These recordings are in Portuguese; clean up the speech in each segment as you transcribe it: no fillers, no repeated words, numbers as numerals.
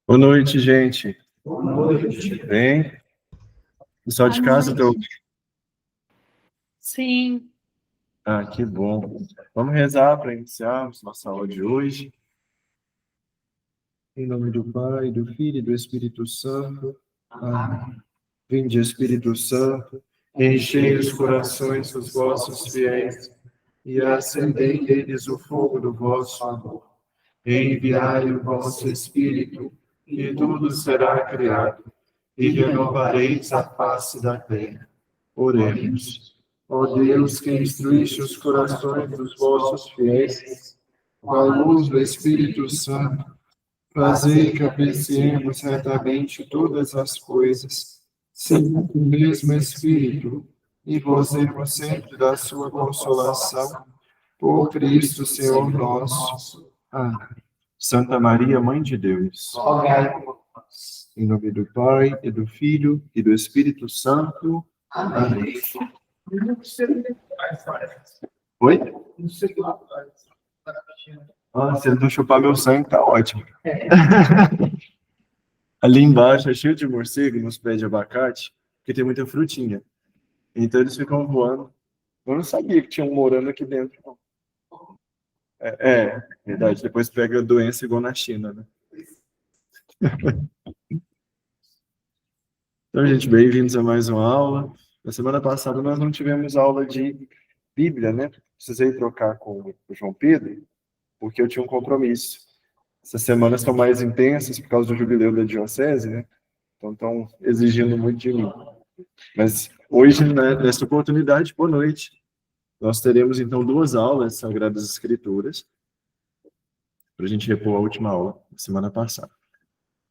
Boa noite, gente. Boa noite. Bem? Pessoal de casa, tô... Sim. Ah, que bom. Vamos rezar para iniciarmos nossa aula de hoje. Em nome do Pai, do Filho e do Espírito Santo. Amém. Vinde, Espírito Santo, enchei os corações dos vossos fiéis e acendei neles o fogo do vosso amor. Enviai o vosso Espírito, e tudo será criado, e renovareis a face da terra. Oremos. Ó Deus, que instruíste os corações dos vossos fiéis, com a luz do Espírito Santo, fazei que apreciemos retamente todas as coisas, segundo o mesmo Espírito, e gozemos sempre da sua consolação, por Cristo Senhor nosso. Amém. Santa Maria, Mãe de Deus, rogai por nós. Em nome do Pai, e do Filho, e do Espírito Santo. Amém. Oi? Ah, se ele não chupar meu sangue, tá ótimo. Ali embaixo é cheio de morcego nos pés de abacate, porque tem muita frutinha. Então eles ficam voando. Eu não sabia que tinha um morando aqui dentro, não. Verdade. Depois pega a doença igual na China, né? Então, gente, bem-vindos a mais uma aula. Na semana passada nós não tivemos aula de Bíblia, né? Precisei trocar com o João Pedro, porque eu tinha um compromisso. Essas semanas estão mais intensas por causa do jubileu da diocese, né? Então estão exigindo muito de mim. Mas hoje, né, nessa oportunidade, boa noite, nós teremos então 2 aulas de Sagradas Escrituras, para a gente repor a última aula, da semana passada.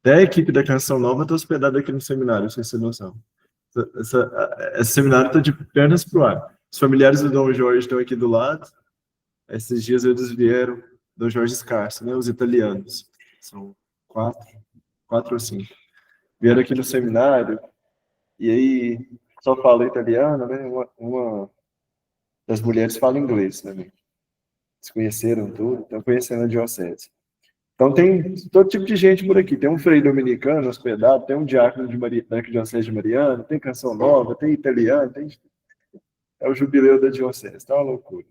Até a equipe da Canção Nova está hospedada aqui no seminário, sem ser noção. Esse seminário está de pernas para o ar. Os familiares do Dom Jorge estão aqui do lado. Esses dias eles vieram, Dom Jorge Scarso, né, os italianos. São 4 ou 5. Vieram aqui no seminário, e aí só fala italiano, né? Uma das mulheres fala inglês também. Eles conheceram tudo, estão conhecendo a diocese. Então tem todo tipo de gente por aqui. Tem um frei dominicano hospedado, tem um diácono da Arquidiocese de Mariana, tem Canção Nova, tem italiano, tem... É o jubileu da diocese, tá uma loucura.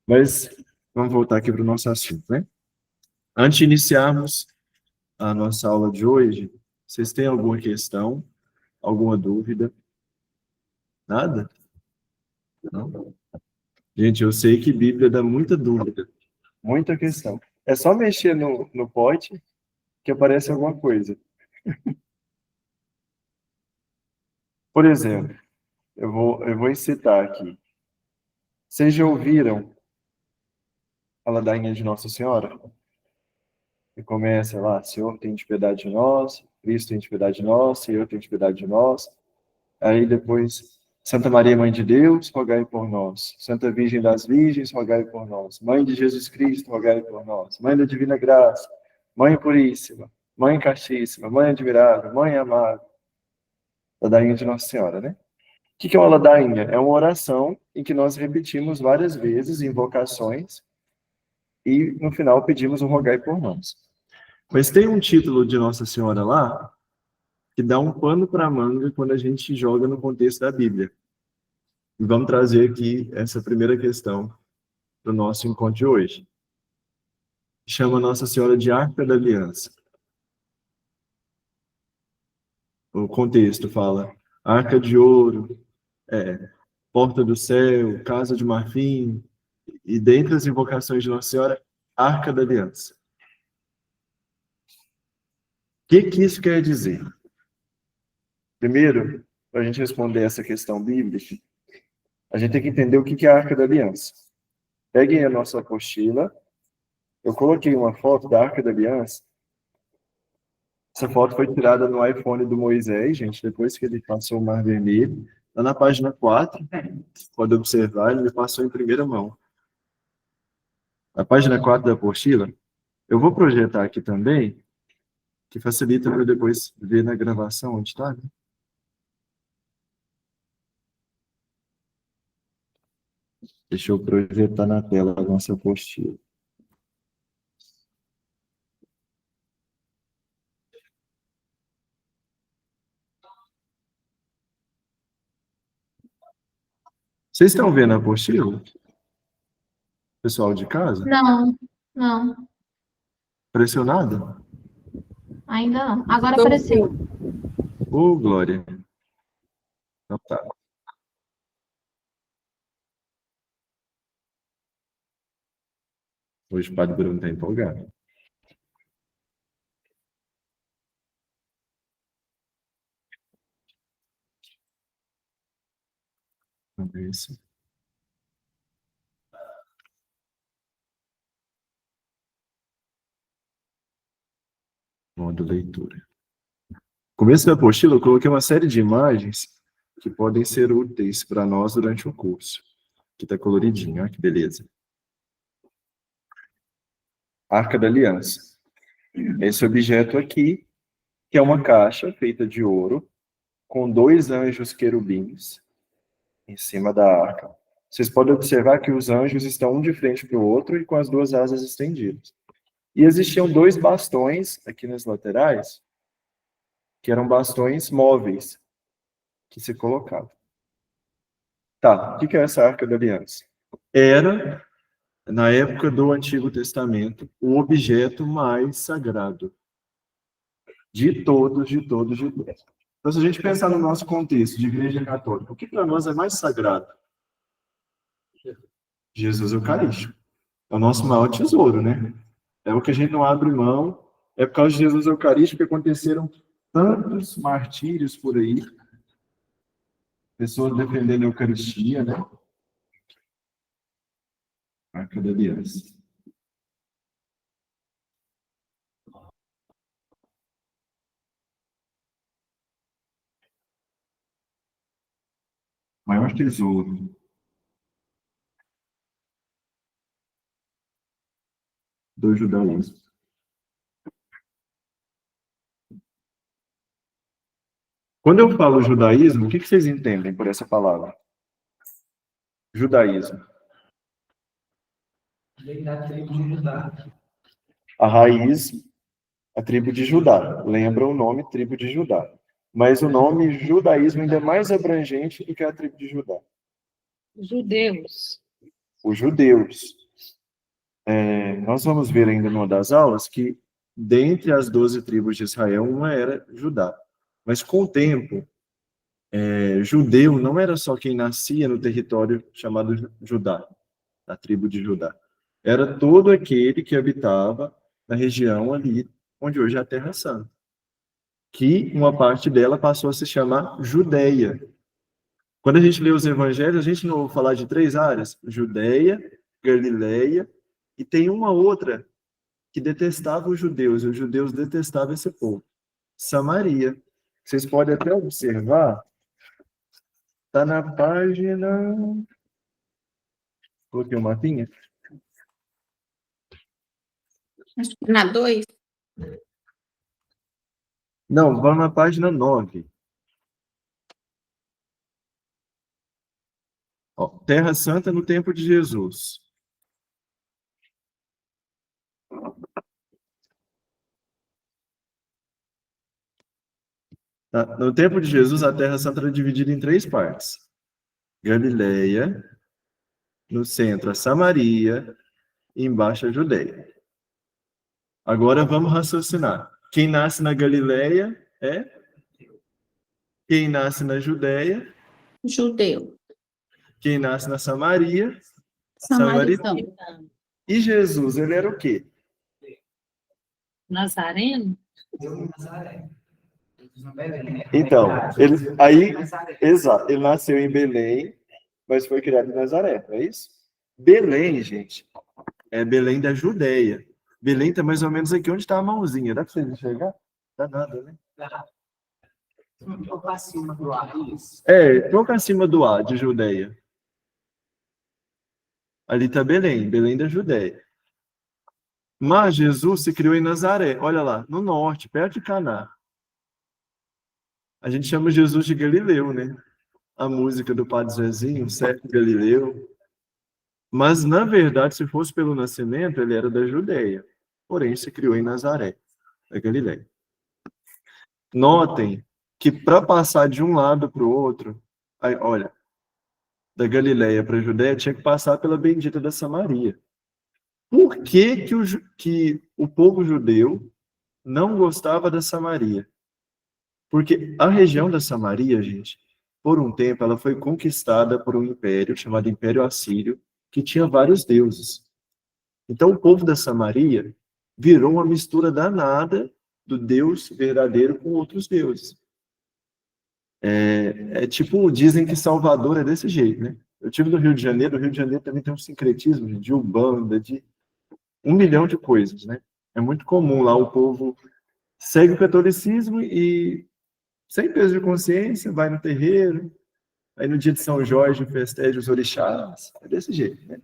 Mas vamos voltar aqui para o nosso assunto, né? Antes de iniciarmos a nossa aula de hoje, vocês têm alguma questão, alguma dúvida? Nada? Não? Gente, eu sei que Bíblia dá muita dúvida, muita questão. É só mexer no pote que aparece alguma coisa. Por exemplo, eu vou citar aqui. Vocês já ouviram a ladainha de Nossa Senhora? Que começa lá, Senhor, tem de piedade de nós, Cristo tem de piedade de nós, Senhor tem de piedade de nós. Aí depois, Santa Maria, Mãe de Deus, rogai por nós. Santa Virgem das Virgens, rogai por nós. Mãe de Jesus Cristo, rogai por nós. Mãe da Divina Graça, Mãe Puríssima, Mãe Castíssima, Mãe Admirável, Mãe Amável. Ladainha de Nossa Senhora, né? O que é uma ladainha? É uma oração em que nós repetimos várias vezes invocações e no final pedimos o rogai por nós. Mas tem um título de Nossa Senhora lá que dá um pano para a manga quando a gente joga no contexto da Bíblia. E vamos trazer aqui essa primeira questão para o nosso encontro de hoje. Chama Nossa Senhora de Arca da Aliança. O contexto fala Arca de Ouro, Porta do Céu, Casa de Marfim, e dentre as invocações de Nossa Senhora, Arca da Aliança. O que isso quer dizer? Primeiro, para a gente responder essa questão bíblica, a gente tem que entender o que é a Arca da Aliança. Peguem a nossa apostila. Eu coloquei uma foto da Arca da Aliança. Essa foto foi tirada no iPhone do Moisés, gente, depois que ele passou o Mar Vermelho. Lá na página 4, pode observar, ele me passou em primeira mão. A página 4 da apostila, eu vou projetar aqui também, que facilita para eu depois ver na gravação onde está, né? Deixa eu projetar na tela a nossa apostila. Vocês estão vendo a apostila? Pessoal de casa? Não, não, Pressionado? ainda não. Agora apareceu. Ô, Glória. Então tá. Hoje o Padre Bruno está empolgado. Vamos ver isso. Modo leitura. No começo da apostila, eu coloquei uma série de imagens que podem ser úteis para nós durante o curso. Aqui está coloridinho, olha que beleza. Arca da Aliança. Esse objeto aqui, que é uma caixa feita de ouro, com 2 anjos querubins em cima da arca. Vocês podem observar que os anjos estão um de frente para o outro e com as 2 asas estendidas. E existiam 2 bastões aqui nas laterais, que eram bastões móveis, que se colocavam. Tá, o que é essa Arca da Aliança? Era, na época do Antigo Testamento, o objeto mais sagrado de todos, de todos, de todos. Então, se a gente pensar no nosso contexto de Igreja Católica, o que para nós é mais sagrado? Jesus Eucarístico. É o nosso maior tesouro, né? É o que a gente não abre mão. É por causa de Jesus Eucarístico que aconteceram tantos martírios por aí, pessoas defendendo a Eucaristia, né? Arca da Aliança. Maior tesouro do judaísmo. Quando eu falo judaísmo, o que vocês entendem por essa palavra? Judaísmo. A raiz, a tribo de Judá. Lembra o nome tribo de Judá. Mas o nome judaísmo ainda é mais abrangente do que a tribo de Judá. Judeus. Os judeus. Nós vamos ver ainda numa das aulas que, dentre as 12 tribos de Israel, uma era Judá. Mas com o tempo, judeu não era só quem nascia no território chamado Judá, a tribo de Judá. Era todo aquele que habitava na região ali, onde hoje é a Terra Santa. Que uma parte dela passou a se chamar Judeia. Quando a gente lê os evangelhos, a gente não ouve falar de 3 áreas: Judeia, Galileia, e tem uma outra que detestava os judeus detestavam esse povo. Samaria. Vocês podem até observar, está na página... Coloquei um mapinha. Na 2? Não, vamos na página 9. Ó, Terra Santa no tempo de Jesus. Tá? No tempo de Jesus, a Terra Santa era dividida em 3 partes. Galileia, no centro a Samaria, e embaixo a Judeia. Agora vamos raciocinar. Quem nasce na Galileia é? Quem nasce na Judeia? Judeu. Quem nasce na Samaria? Samaritano. E Jesus, ele era o quê? Nazareno? Então, exato, ele nasceu em Belém, mas foi criado em Nazaré, não é isso? Belém, gente, é Belém da Judeia. Belém está mais ou menos aqui onde está a mãozinha. Dá para vocês enxergar? Dá nada, né? Um pouco acima do ar, isso. Pouco acima do A, de Judeia. Ali está Belém, Belém da Judeia. Mas Jesus se criou em Nazaré, olha lá, no norte, perto de Caná. A gente chama Jesus de Galileu, né? A música do Padre Zezinho, certo, Galileu. Mas, na verdade, se fosse pelo nascimento, ele era da Judeia. Porém, se criou em Nazaré, da Galileia. Notem que para passar de um lado para o outro, olha, da Galileia para a Judéia tinha que passar pela bendita da Samaria. Por que que o povo judeu não gostava da Samaria? Porque a região da Samaria, gente, por um tempo, ela foi conquistada por um império chamado Império Assírio, que tinha vários deuses. Então, o povo da Samaria virou uma mistura danada do Deus verdadeiro com outros deuses. Tipo, dizem que Salvador é desse jeito, né? Eu tive no Rio de Janeiro, o Rio de Janeiro também tem um sincretismo de Umbanda, de 1 milhão de coisas, né? É muito comum lá o povo segue o catolicismo e, sem peso de consciência, vai no terreiro, aí no dia de São Jorge festeja os orixás, é desse jeito, né?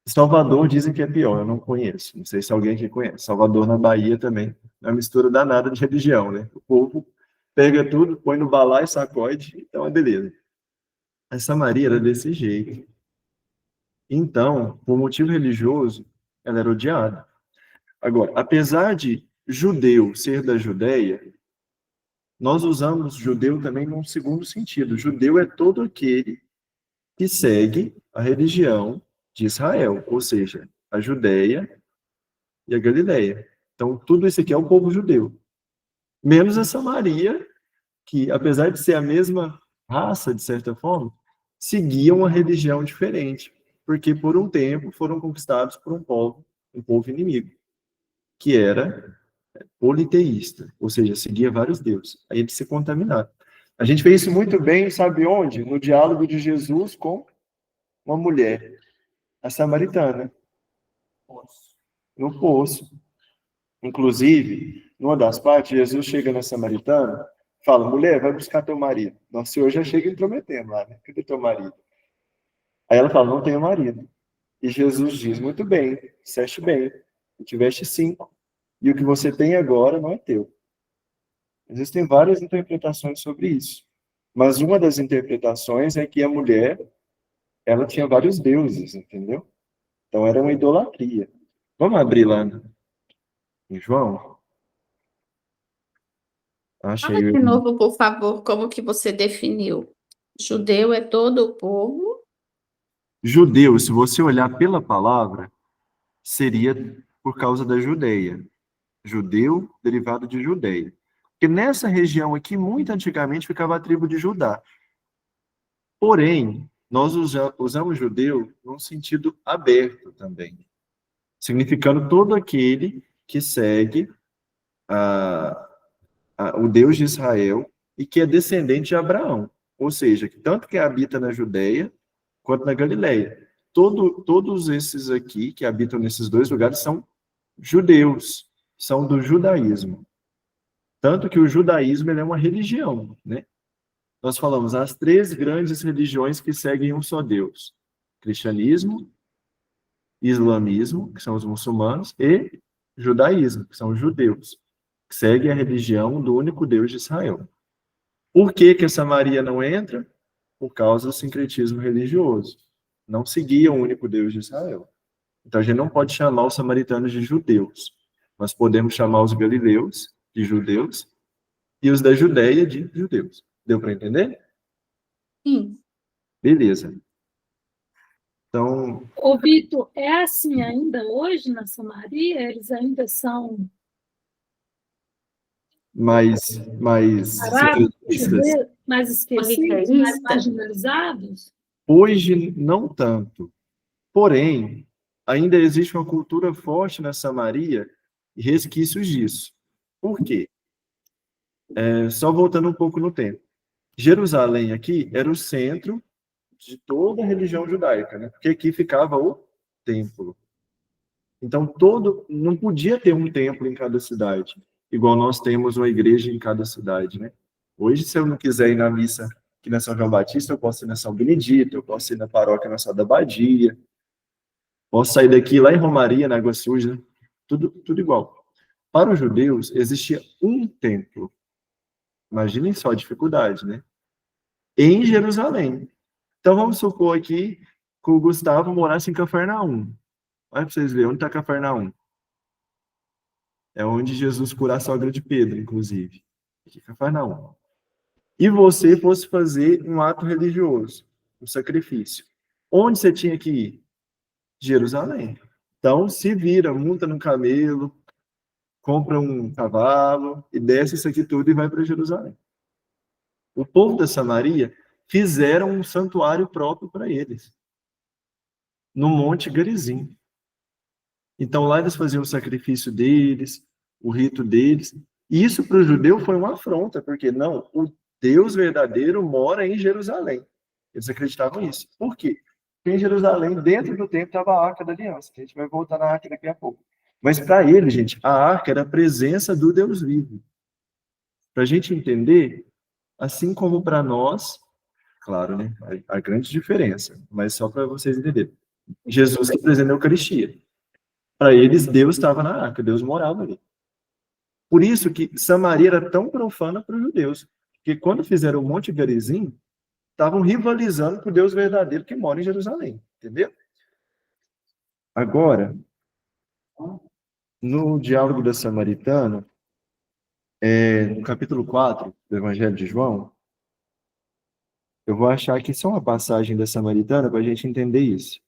Salvador dizem que é pior, eu não conheço, não sei se alguém aqui conhece. Salvador, na Bahia, também é uma mistura danada de religião, né? O povo pega tudo, põe no balaio, sacode, então é beleza. A Samaria era desse jeito. Então, por motivo religioso, ela era odiada. Agora, apesar de judeu ser da Judéia, nós usamos judeu também num segundo sentido. Judeu é todo aquele que segue a religião de Israel, ou seja, a Judéia e a Galileia. Então, tudo isso aqui é o povo judeu. Menos a Samaria, que, apesar de ser a mesma raça, de certa forma, seguiam uma religião diferente, porque por um tempo foram conquistados por um povo inimigo, que era politeísta, ou seja, seguia vários deuses. Aí eles se contaminaram. A gente vê isso muito bem, sabe onde? No diálogo de Jesus com uma mulher, a samaritana, no poço. Inclusive, numa das partes, Jesus chega na samaritana, fala, mulher, vai buscar teu marido. Nosso Senhor já chega intrometendo lá, né? Cadê teu marido? Aí ela fala, não tenho marido. E Jesus diz, muito bem, disseste bem, tiveste 5, e o que você tem agora não é teu. Existem várias interpretações sobre isso. Mas uma das interpretações é que a mulher, ela tinha vários deuses, entendeu? Então era uma idolatria. Vamos abrir lá em João? Fala Achei. de novo, por favor, como que você definiu? Judeu é todo o povo? Judeu, se você olhar pela palavra, seria por causa da Judeia. Judeu, derivado de Judeia. Porque nessa região aqui, muito antigamente, ficava a tribo de Judá. Porém, nós usamos judeu num sentido aberto também, significando todo aquele que segue o Deus de Israel e que é descendente de Abraão. Ou seja, tanto que habita na Judeia quanto na Galileia. Todos esses aqui que habitam nesses dois lugares são judeus, são do judaísmo. Tanto que o judaísmo ele é uma religião, né? Nós falamos as 3 grandes religiões que seguem um só Deus: cristianismo, islamismo, que são os muçulmanos, e judaísmo, que são os judeus, que seguem a religião do único Deus de Israel. Por que que essa Maria não entra? Por causa do sincretismo religioso. Não seguia o único Deus de Israel. Então a gente não pode chamar os samaritanos de judeus. Nós podemos chamar os galileus de judeus e os da Judéia de judeus. Deu para entender? Sim. Beleza. Então, Ô, Vitor, é assim ainda hoje na Samaria? Eles ainda são mais parados, separatistas? mais esquecidos, mais Politeísta. marginalizados? Hoje, não tanto. Porém, ainda existe uma cultura forte na Samaria e resquícios disso. Por quê? Só voltando um pouco no tempo. Jerusalém aqui era o centro de toda a religião judaica, né? Porque aqui ficava o templo. Então, não podia ter um templo em cada cidade, igual nós temos uma igreja em cada cidade, né? Hoje, se eu não quiser ir na missa aqui na São João Batista, eu posso ir na São Benedito, eu posso ir na paróquia Nossa da Badia, posso sair daqui lá em Romaria, na Água Suja, tudo igual. Para os judeus, existia um templo. Imaginem só a dificuldade, né? Em Jerusalém. Então, vamos supor aqui que o Gustavo morasse em Cafarnaum. Olha para vocês verem, onde está Cafarnaum? É onde Jesus cura a sogra de Pedro, inclusive. Aqui, Cafarnaum. E você fosse fazer um ato religioso. um sacrifício. Onde você tinha que ir? Jerusalém. Então, se vira, monta no camelo, compra um cavalo e desce isso aqui tudo e vai para Jerusalém. O povo da Samaria fizeram um santuário próprio para eles, no Monte Gerizim. Então, lá eles faziam o sacrifício deles, o rito deles. E isso para o judeu foi uma afronta, porque não, o Deus verdadeiro mora em Jerusalém. Eles acreditavam nisso. Por quê? Porque em Jerusalém, dentro do templo, estava a Arca da Aliança. A gente vai voltar na Arca daqui a pouco. Mas para ele, gente, a Arca era a presença do Deus vivo. Para a gente entender, assim como para nós, claro, né? A grande diferença, mas só para vocês entenderem. Jesus representa a Eucaristia. Para eles, Deus estava na Arca, Deus morava ali. Por isso que Samaria era tão profana para os judeus, que quando fizeram o Monte Gerizim, estavam rivalizando com o Deus verdadeiro que mora em Jerusalém, entendeu? Agora, no diálogo da Samaritana, no capítulo 4 do Evangelho de João, eu vou achar aqui só uma passagem da Samaritana para a gente entender isso.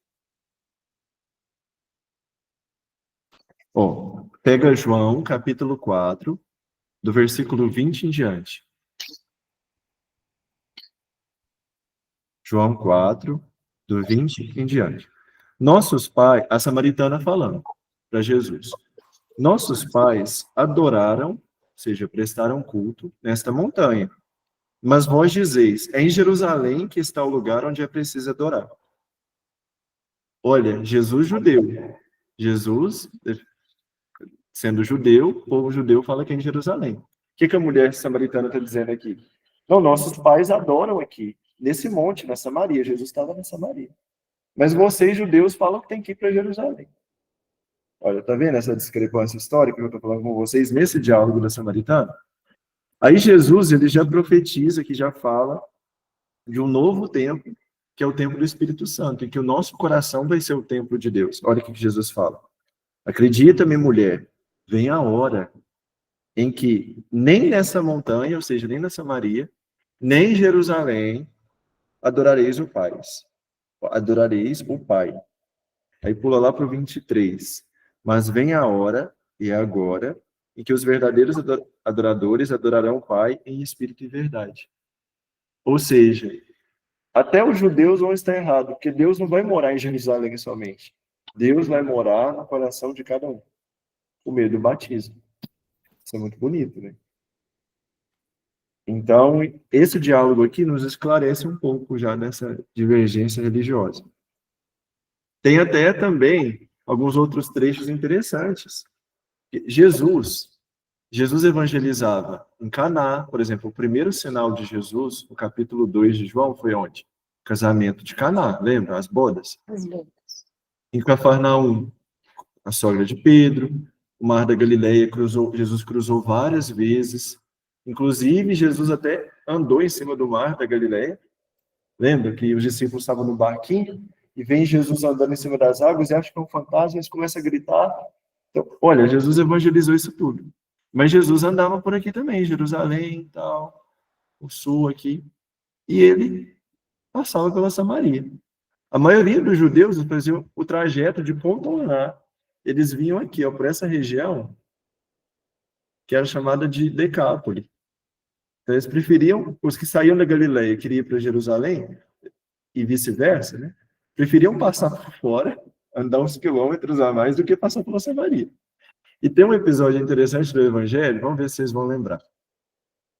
Ó, pega João, capítulo 4, do versículo 20 em diante. João 4, do 20 em diante. Nossos pais, a Samaritana falando para Jesus, nossos pais adoraram, ou seja, prestaram culto nesta montanha. Mas vós dizeis, é em Jerusalém que está o lugar onde é preciso adorar. Olha, Jesus judeu. Jesus, sendo judeu, o povo judeu fala que é em Jerusalém. O que a mulher samaritana está dizendo aqui? Não, nossos pais adoram aqui, nesse monte, na Samaria. Jesus estava na Samaria. Mas vocês, judeus, falam que tem que ir para Jerusalém. Olha, tá vendo essa discrepância histórica que eu estou falando com vocês nesse diálogo da Samaritana? Aí Jesus, ele já profetiza, que já fala de um novo templo, que é o templo do Espírito Santo, em que o nosso coração vai ser o templo de Deus. Olha o que Jesus fala. Acredita-me, mulher, vem a hora em que nem nessa montanha, ou seja, nem na Samaria, nem em Jerusalém, adorareis o Pai. Adorareis o Pai. Aí pula lá para o 23. Mas vem a hora, e é agora, em que os verdadeiros adoradores adorarão o Pai em espírito e verdade. Ou seja, até os judeus vão estar errados, porque Deus não vai morar em Jerusalém somente. Deus vai morar no coração de cada um, por meio do batismo. Isso é muito bonito, né? Então, esse diálogo aqui nos esclarece um pouco já dessa divergência religiosa. Tem até também alguns outros trechos interessantes. Jesus evangelizava em Caná, por exemplo, o primeiro sinal de Jesus, no capítulo 2 de João, foi onde? Casamento de Caná, lembra? As bodas. As bodas. Em Cafarnaum, a sogra de Pedro, o mar da Galileia, Jesus cruzou várias vezes. Inclusive, Jesus até andou em cima do mar da Galileia. Lembra que os discípulos estavam no barquinho e vem Jesus andando em cima das águas e acha que é um fantasma, eles começam a gritar. Então, olha, Jesus evangelizou isso tudo. Mas Jesus andava por aqui também, Jerusalém e tal, o sul aqui. E ele passava pela Samaria. A maioria dos judeus faziam o trajeto de ponta a lá. Eles vinham aqui, ó, por essa região, que era chamada de Decápole. Então, eles preferiam, os que saíam da Galileia e queriam ir para Jerusalém, e vice-versa, né? Preferiam passar por fora, andar uns quilômetros a mais, do que passar pela Samaria. E tem um episódio interessante do Evangelho, vamos ver se vocês vão lembrar,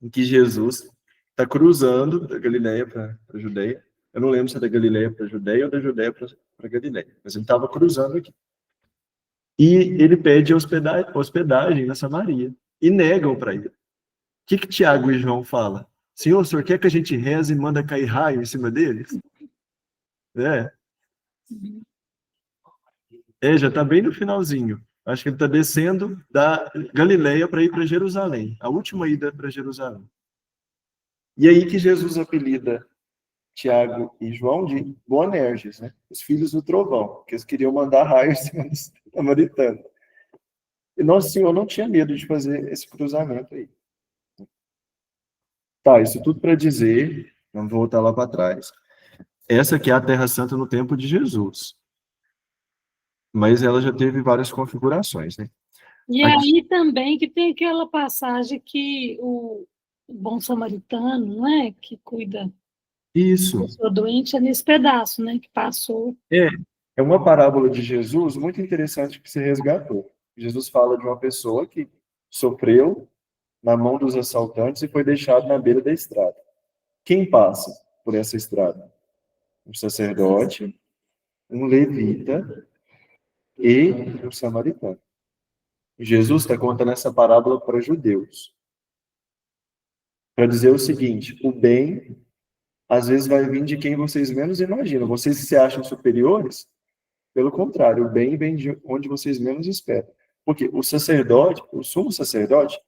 em que Jesus está cruzando da Galileia para a Judeia. Eu não lembro se é da Galileia para a Judeia ou da Judeia para a Galileia, mas ele estava cruzando aqui. E ele pede hospedagem na Samaria, e negam para ele. O que Tiago e João falam? Senhor, o senhor quer que a gente reze e manda cair raio em cima deles? Já está bem no finalzinho. Acho que ele está descendo da Galileia para ir para Jerusalém. A última ida para Jerusalém. E aí que Jesus apelida Tiago e João de Boanerges, né? Os filhos do trovão, que eles queriam mandar raios em cima dos samaritanos. E Nosso Senhor não tinha medo de fazer esse cruzamento aí. Tá, isso tudo para dizer, vamos voltar lá para trás, Essa que é a Terra Santa no tempo de Jesus. Mas ela já teve várias configurações, né? E Aqui- aí também que tem aquela passagem que o bom samaritano, não é? Que cuida da Isso. pessoa doente, é nesse pedaço, né? Que passou. É uma parábola de Jesus muito interessante que se resgatou. Jesus fala de uma pessoa que sofreu na mão dos assaltantes e foi deixado na beira da estrada. Quem passa por essa estrada? Um sacerdote, um levita e um samaritano. Jesus está contando essa parábola para judeus, para dizer o seguinte: o bem às vezes vai vir de quem vocês menos imaginam. Vocês se acham superiores? Pelo contrário, o bem vem de onde vocês menos esperam. Porque o sacerdote, o sumo sacerdote,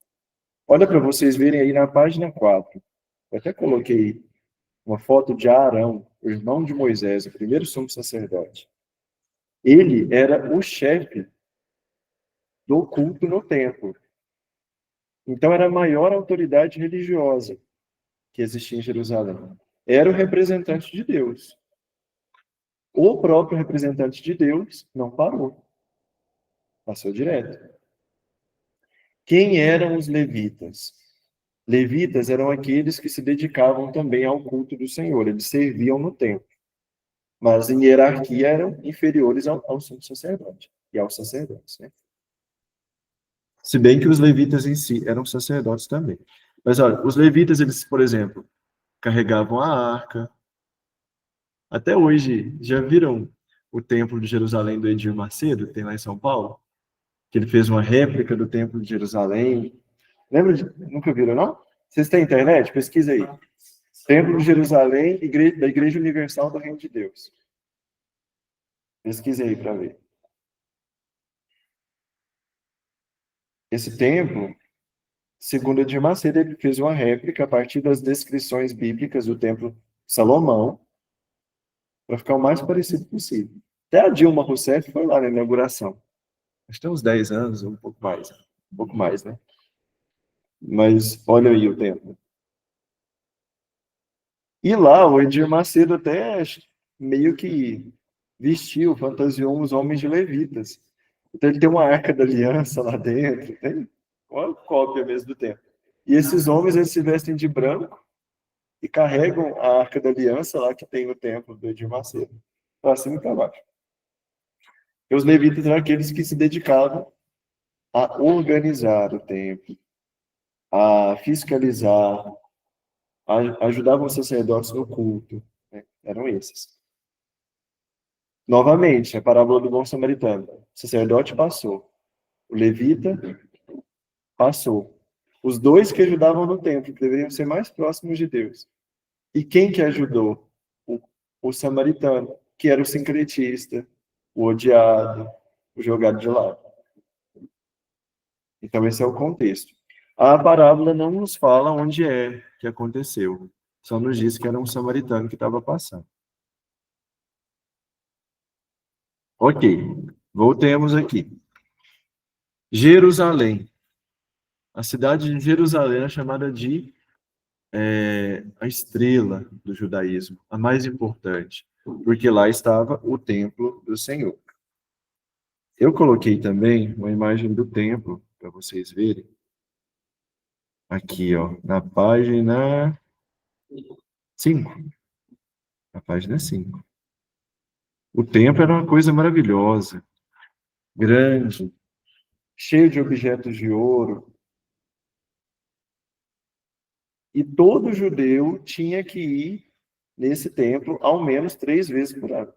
olha para vocês verem aí na página 4. Eu até coloquei uma foto de Arão, o irmão de Moisés, o primeiro sumo sacerdote. Ele era o chefe do culto no templo. Então era a maior autoridade religiosa que existia em Jerusalém. Era o representante de Deus. O próprio representante de Deus não parou. Passou direto. Quem eram os levitas? Levitas eram aqueles que se dedicavam também ao culto do Senhor. Eles serviam no templo. Mas em hierarquia eram inferiores ao sumo sacerdote e aos sacerdotes, né? Se bem que os levitas em si eram sacerdotes também. Mas olha, os levitas, eles, por exemplo, carregavam a arca. Até hoje, já viram o Templo de Jerusalém do Edir Macedo, que tem lá em São Paulo? Que ele fez uma réplica do Templo de Jerusalém. Lembra de... Nunca viram, não? Vocês têm internet? Pesquisa aí. Templo de Jerusalém, da Igreja Universal do Reino de Deus. Pesquisa aí para ver. Esse templo, segundo Edir Macedo, ele fez uma réplica a partir das descrições bíblicas do Templo de Salomão, para ficar o mais parecido possível. Até a Dilma Rousseff foi lá na inauguração. Acho que tem uns 10 anos, um pouco mais. Um pouco mais, né? Mas olha aí o templo. E lá, o Edir Macedo até meio que vestiu, fantasiou os homens de levitas. Então ele tem uma arca da aliança lá dentro, tem uma cópia mesmo do templo. E esses homens, eles se vestem de branco e carregam a arca da aliança lá que tem no templo do Edir Macedo, para cima e para baixo. E os levitas eram aqueles que se dedicavam a organizar o templo, a fiscalizar, ajudavam os sacerdotes no culto, né? Eram esses. Novamente, a parábola do bom samaritano. O sacerdote passou, o levita passou. Os dois que ajudavam no templo, que deveriam ser mais próximos de Deus. E quem que ajudou? O samaritano, que era o sincretista, o odiado, o jogado de lado. Então, esse é o contexto. A parábola não nos fala onde é que aconteceu. Só nos diz que era um samaritano que estava passando. Ok, voltemos aqui. Jerusalém. A cidade de Jerusalém é chamada de a estrela do judaísmo, a mais importante, porque lá estava o templo do Senhor. Eu coloquei também uma imagem do templo, para vocês verem. Aqui, ó, na página 5. Na página 5. O templo era uma coisa maravilhosa, grande, cheio de objetos de ouro. E todo judeu tinha que ir nesse templo ao menos 3 vezes por ano.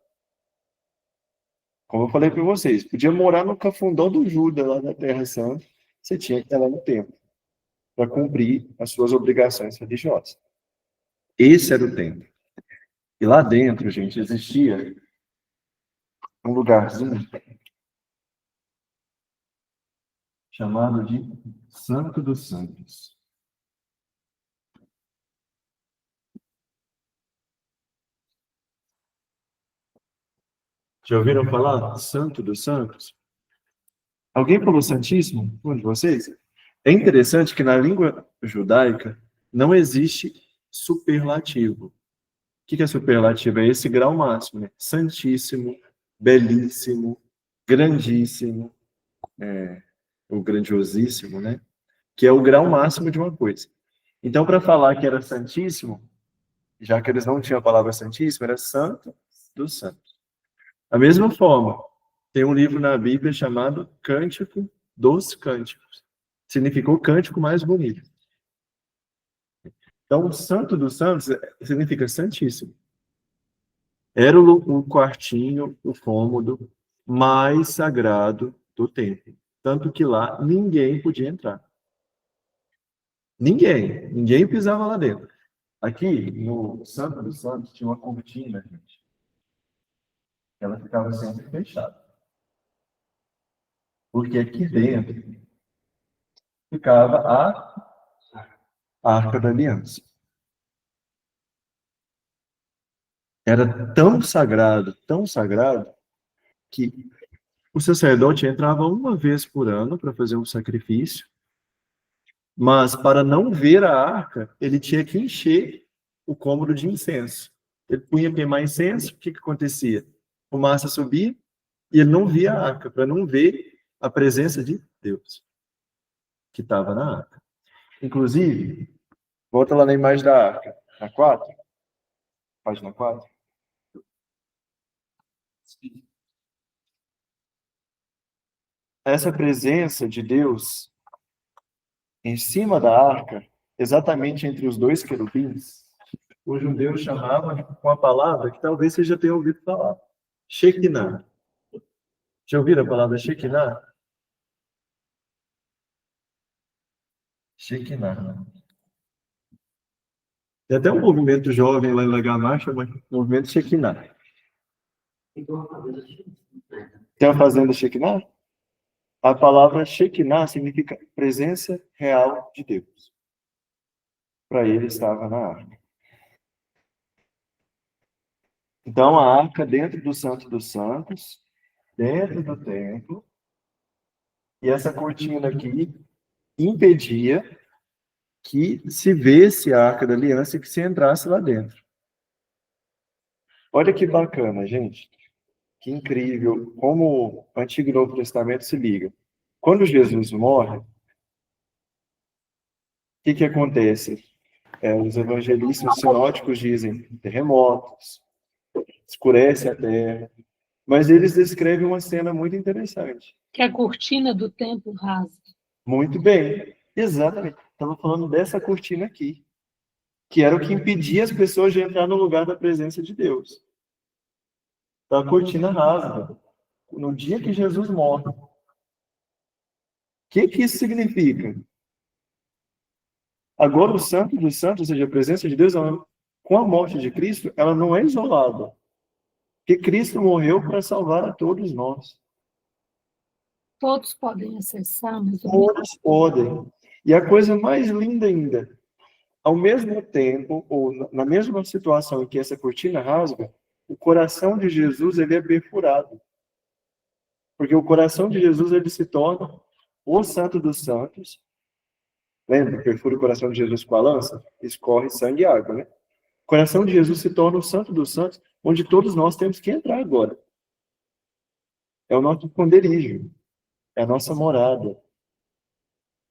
Como eu falei para vocês, podia morar no cafundão do Juda, lá na Terra Santa, você tinha que estar lá no templo para cumprir as suas obrigações religiosas. Esse era o templo. E lá dentro, gente, existia um lugarzinho chamado de Santo dos Santos. Já ouviram falar Santo dos Santos? Alguém falou Santíssimo? Um de vocês? É interessante que na língua judaica não existe superlativo. O que é superlativo? É esse grau máximo, né? Santíssimo, belíssimo, grandíssimo, o grandiosíssimo, né? Que é o grau máximo de uma coisa. Então, para falar que era santíssimo, já que eles não tinham a palavra santíssimo, era santo dos santos. Da mesma forma, tem um livro na Bíblia chamado Cântico dos Cânticos. Significou cântico mais bonito. Então, o santo dos santos significa santíssimo. Era o quartinho, o cômodo mais sagrado do templo. Tanto que lá ninguém podia entrar. Ninguém pisava lá dentro. Aqui, no Santo dos Santos, tinha uma cortina, gente. Ela ficava sempre fechada. Porque aqui dentro ficava a Arca da Aliança. Era tão sagrado, que o sacerdote entrava uma vez por ano para fazer um sacrifício, mas para não ver a arca, ele tinha que encher o cômodo de incenso. Ele punha queimar incenso, o que acontecia? Fumaça subia e ele não via a arca, para não ver a presença de Deus que estava na arca. Inclusive, volta lá na imagem da arca, na 4, página 4. Essa presença de Deus em cima da arca, exatamente entre os dois querubins, os judeus chamavam com a palavra que talvez você já tenha ouvido falar, Shekinah. Já ouviram a palavra Shekinah? Shekinah. Tem até um movimento jovem lá em Lagamar, chama movimento Shekinah. Tem uma fazenda Shekinah? A palavra Shekinah significa presença real de Deus. Para ele estava na arca. Então, a arca dentro do Santo dos Santos, dentro do templo, e essa cortina aqui impedia que se vesse a Arca da Aliança e que se entrasse lá dentro. Olha que bacana, gente. Que incrível como o Antigo e Novo Testamento se ligam. Quando Jesus morre, o que acontece? Os evangelistas sinóticos dizem terremotos, escurece a terra, mas eles descrevem uma cena muito interessante. Que a cortina do templo rasga. Muito bem, exatamente. Estava falando dessa cortina aqui, que era o que impedia as pessoas de entrar no lugar da presença de Deus. Então, a cortina rasga no dia que Jesus morre. O que isso significa? Agora, o Santo dos Santos, ou seja, a presença de Deus, com a morte de Cristo, ela não é isolada. Porque Cristo morreu para salvar a todos nós. Todos podem acessar, mas Todos podem. E a coisa mais linda ainda, ao mesmo tempo, ou na mesma situação em que essa cortina rasga, o coração de Jesus ele é perfurado. Porque o coração de Jesus ele se torna o Santo dos Santos. Lembra? Perfura o coração de Jesus com a lança? Escorre sangue e água, né? O coração de Jesus se torna o Santo dos Santos, onde todos nós temos que entrar agora. É o nosso esconderijo. É a nossa morada.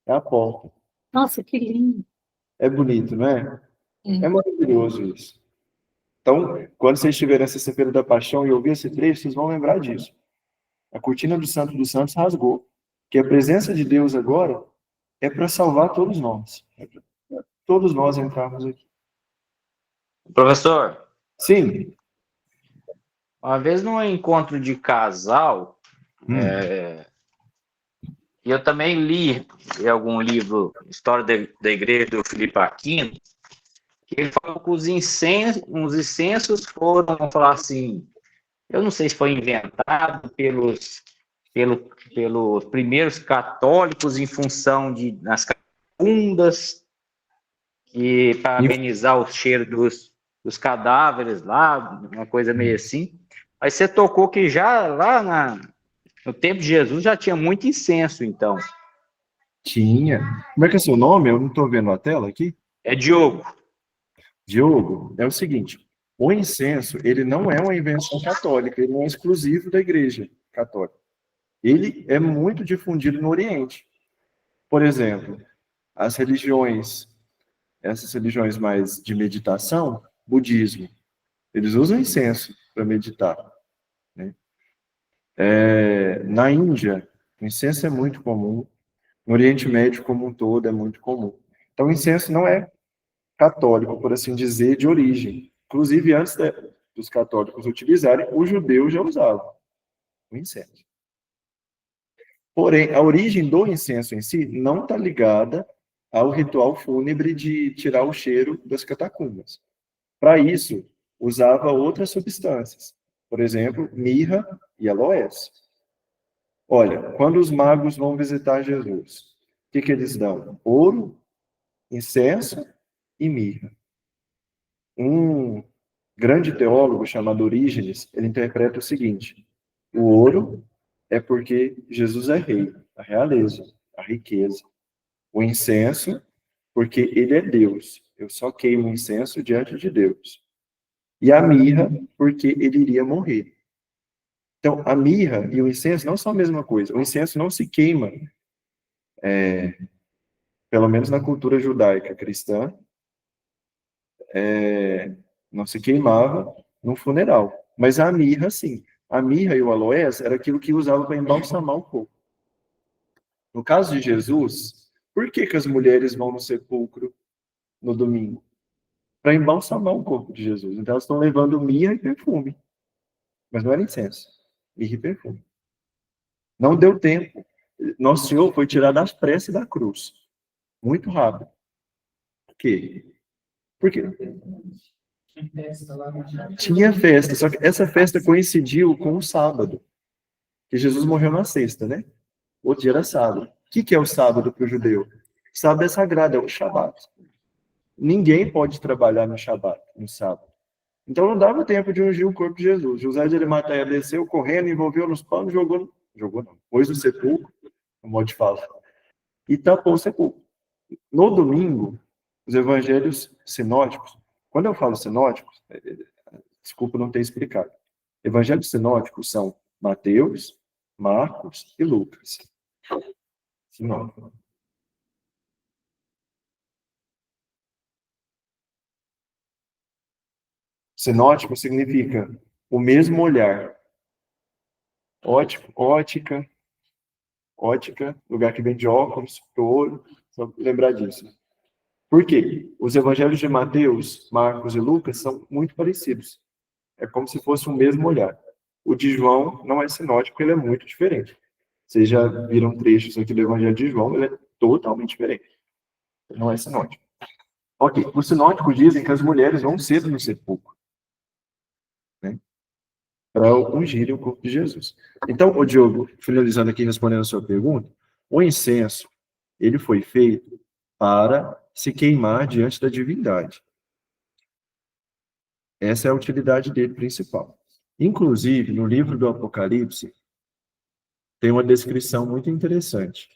É a porta. nossa, que lindo. É bonito, não é? É maravilhoso isso. Então, quando vocês estiverem na Sexta-feira da Paixão e ouvir esse trecho, vocês vão lembrar disso. A cortina do Santo dos Santos rasgou. Que a presença de Deus agora é para salvar todos nós. É para todos nós entrarmos aqui. Professor, Sim. uma vez num encontro de casal, e eu também li em algum livro, História da Igreja do Filipe Aquino, que ele falou que os incensos foram, vamos falar assim, eu não sei se foi inventado pelos primeiros católicos em função das catacumbas, e para amenizar o cheiro dos cadáveres lá, uma coisa meio assim. Mas você tocou que já lá no tempo de Jesus já tinha muito incenso, então. Tinha. Como é que é seu nome? Eu não estou vendo a tela aqui. É Diogo. Diogo, é o seguinte, O incenso, ele não é uma invenção católica, ele não é exclusivo da Igreja Católica. Ele é muito difundido no Oriente. Por exemplo, as religiões, essas religiões mais de meditação, budismo, eles usam incenso para meditar, né? Na Índia, o incenso é muito comum. No Oriente Médio como um todo é muito comum. Então, o incenso não é católico, por assim dizer, de origem. Inclusive, antes dos católicos utilizarem, os judeus já usavam o incenso. Porém, a origem do incenso em si não está ligada ao ritual fúnebre de tirar o cheiro das catacumbas. Para isso, usava outras substâncias. Por exemplo, mirra e aloés. Olha, quando os magos vão visitar Jesus, o que eles dão? Ouro, incenso e mirra. Um grande teólogo chamado Orígenes, ele interpreta o seguinte: o ouro é porque Jesus é rei, a realeza, a riqueza. O incenso, porque ele é Deus. Eu só queimo incenso diante de Deus. E a mirra, porque ele iria morrer. Então, a mirra e o incenso não são a mesma coisa. O incenso não se queima, pelo menos na cultura judaica cristã, não se queimava no funeral. Mas a mirra, sim. A mirra e o aloés era aquilo que usava para embalsamar o corpo. No caso de Jesus, por que as mulheres vão no sepulcro no domingo? Para embalsamar o corpo de Jesus. Então elas estão levando mirra e perfume. Mas não era incenso. Mirra e perfume. Não deu tempo. Nosso Senhor foi tirado às pressas da cruz. Muito rápido. Por quê? Porque tinha festa, só que essa festa coincidiu com o sábado. Que Jesus morreu na sexta, né? Outro dia era sábado. O que é o sábado para o judeu? Sábado é sagrado, é o Shabat. Ninguém pode trabalhar no Shabat, no sábado. Então não dava tempo de ungir o corpo de Jesus. José de Arimateia desceu correndo, envolveu nos panos, pôs no sepulcro, no modo de fala, e tapou o sepulcro. No domingo, os evangelhos sinóticos, quando eu falo sinóticos, desculpa não ter explicado. Evangelhos sinóticos são Mateus, Marcos e Lucas. Sinótico. Sinótico significa o mesmo olhar. Ótica, lugar que vem de óculos, olho, só lembrar disso. Por quê? Os evangelhos de Mateus, Marcos e Lucas são muito parecidos. É como se fosse o mesmo olhar. O de João não é sinótico, ele é muito diferente. Vocês já viram trechos aqui do evangelho de João, ele é totalmente diferente. Não é sinótico. Ok, os sinóticos dizem que as mulheres vão cedo no sepulcro, né, para ungirem o corpo de Jesus. Então, o Diogo, finalizando aqui, respondendo a sua pergunta, o incenso, ele foi feito para se queimar diante da divindade. Essa é a utilidade dele principal. Inclusive, no livro do Apocalipse, tem uma descrição muito interessante.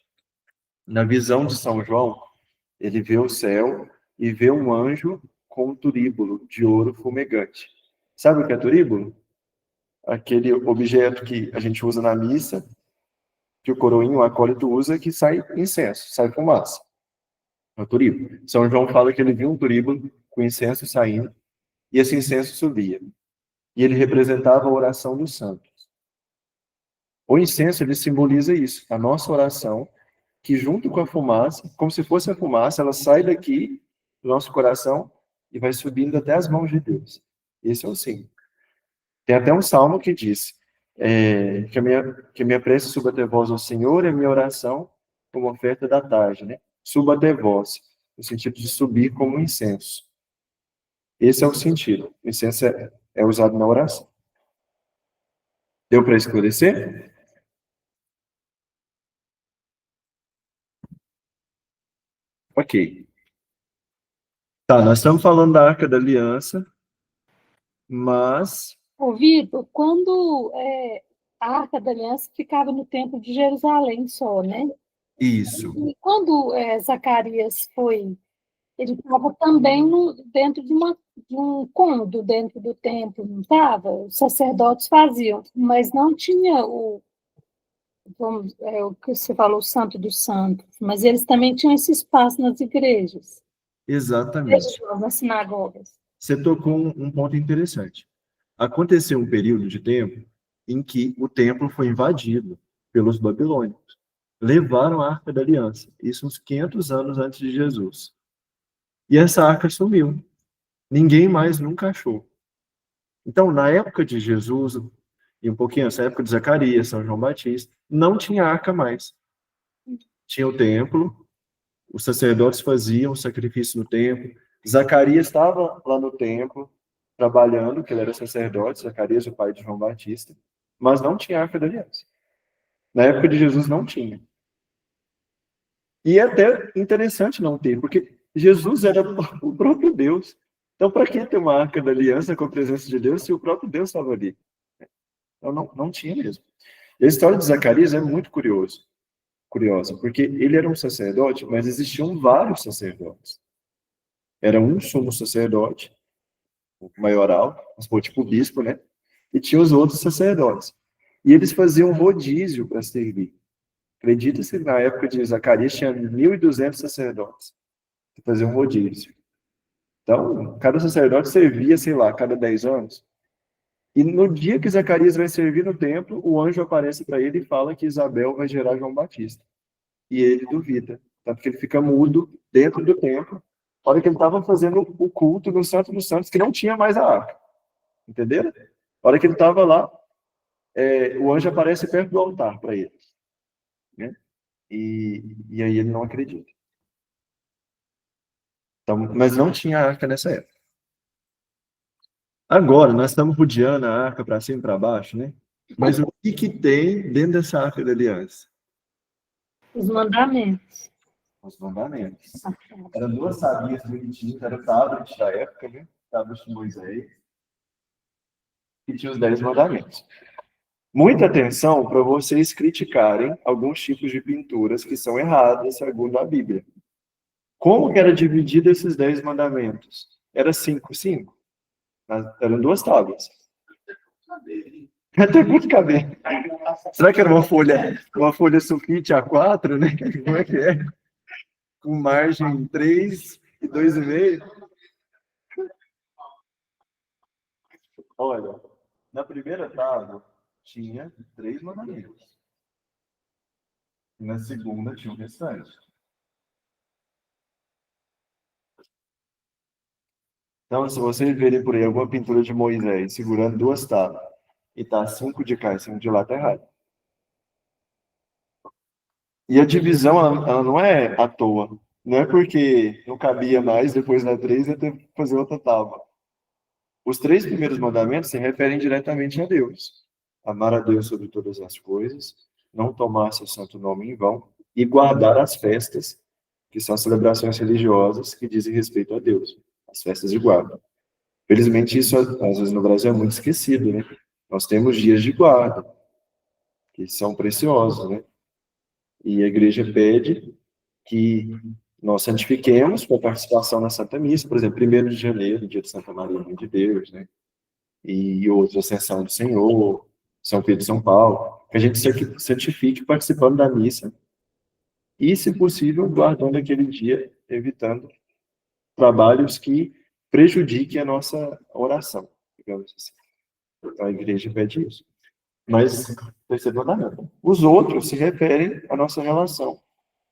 Na visão de São João, ele vê o céu e vê um anjo com um turíbulo de ouro fumegante. Sabe o que é turíbulo? Aquele objeto que a gente usa na missa, que o coroinho, o acólito usa, que sai incenso, sai fumaça. É o turíbulo. São João fala que ele viu um turíbulo com incenso saindo, e esse incenso subia. E ele representava a oração dos santos. O incenso, ele simboliza isso, a nossa oração, que junto com a fumaça, como se fosse a fumaça, ela sai daqui do nosso coração e vai subindo até as mãos de Deus. Esse é o símbolo. Tem até um salmo que diz que a minha prece suba até vós ao Senhor, e a minha oração como oferta da tarde, né? Suba até vós, no sentido de subir como um incenso. Esse é o sentido. O incenso é usado na oração. Deu para esclarecer? Ok. Tá, nós estamos falando da Arca da Aliança, mas... Ô, Vitor, quando a Arca da Aliança ficava no Templo de Jerusalém só, né? Isso. E quando Zacarias foi Ele estava também dentro de um cômodo, dentro do templo, não estava? Os sacerdotes faziam, mas não tinha o que você falou, o Santo dos Santos, mas eles também tinham esse espaço nas igrejas, Exatamente. nas sinagogas. Você tocou um ponto interessante. Aconteceu um período de tempo em que o templo foi invadido pelos babilônicos. Levaram a Arca da Aliança, isso uns 500 anos antes de Jesus. E essa arca sumiu. Ninguém mais nunca achou. Então, na época de Jesus, e um pouquinho nessa época de Zacarias, São João Batista, não tinha arca mais. Tinha o templo, os sacerdotes faziam o sacrifício no templo, Zacarias estava lá no templo, trabalhando, que ele era sacerdote, Zacarias, o pai de João Batista, mas não tinha Arca da Aliança. Na época de Jesus não tinha. E é até interessante não ter, porque Jesus era o próprio Deus. Então, para que ter uma Arca da Aliança com a presença de Deus se o próprio Deus estava ali? Então, não tinha mesmo. E a história de Zacarias é muito curiosa, porque ele era um sacerdote, mas existiam vários sacerdotes. Era um sumo sacerdote, o maioral, tipo o bispo, né? E tinha os outros sacerdotes. E eles faziam um rodízio para servir. Acredita-se que na época de Zacarias tinha 1.200 sacerdotes que faziam um rodízio. Então, cada sacerdote servia, sei lá, cada 10 anos. E no dia que Zacarias vai servir no templo, o anjo aparece para ele e fala que Isabel vai gerar João Batista. E ele duvida, tá? Porque ele fica mudo dentro do templo, na hora que ele estava fazendo o culto no Santo dos Santos, que não tinha mais a arca. Entenderam? Na hora que ele estava lá, o anjo aparece perto do altar para ele. Né? E aí ele não acredita. Então, mas não tinha arca nessa época. Agora, nós estamos rodeando a arca para cima e para baixo, né? Mas o que tem dentro dessa arca da aliança? Os mandamentos. Os mandamentos. Eram 2 sabias bonitinhas, era o tablet da época, né? Tablet de Moisés. E tinha os 10 mandamentos. Muita atenção para vocês criticarem alguns tipos de pinturas que são erradas, segundo a Bíblia. Como que era dividido esses 10 mandamentos? Era 5. Eram 2 tábuas. Até muito cabelo. Será que era uma folha sulfite A4, né? Como é que é? Com margem 3 e 2,5? Olha, na primeira tábua tinha 3 mandamentos. E na segunda tinha o restante. Então, se vocês verem por aí alguma pintura de Moisés segurando 2 tábuas e tá 5 de cá e 5 de lá, tá errado. E a divisão, ela não é à toa. Não é porque não cabia mais, depois da 3 ia ter que fazer outra tábua. Os 3 primeiros mandamentos se referem diretamente a Deus. Amar a Deus sobre todas as coisas, não tomar seu santo nome em vão e guardar as festas, que são celebrações religiosas que dizem respeito a Deus. As festas de guarda. Felizmente, isso às vezes no Brasil é muito esquecido, né? Nós temos dias de guarda, que são preciosos, né? E a igreja pede que nós santifiquemos com a participação na Santa Missa, por exemplo, 1º de janeiro, dia de Santa Maria, Mãe de Deus, né? E outros, Ascensão do Senhor, São Pedro e São Paulo, que a gente santifique participando da missa e, se possível, guardando aquele dia, evitando trabalhos que prejudiquem a nossa oração, digamos assim. Então, a igreja pede isso. Mas, terceiro mandamento. Os outros se referem à nossa relação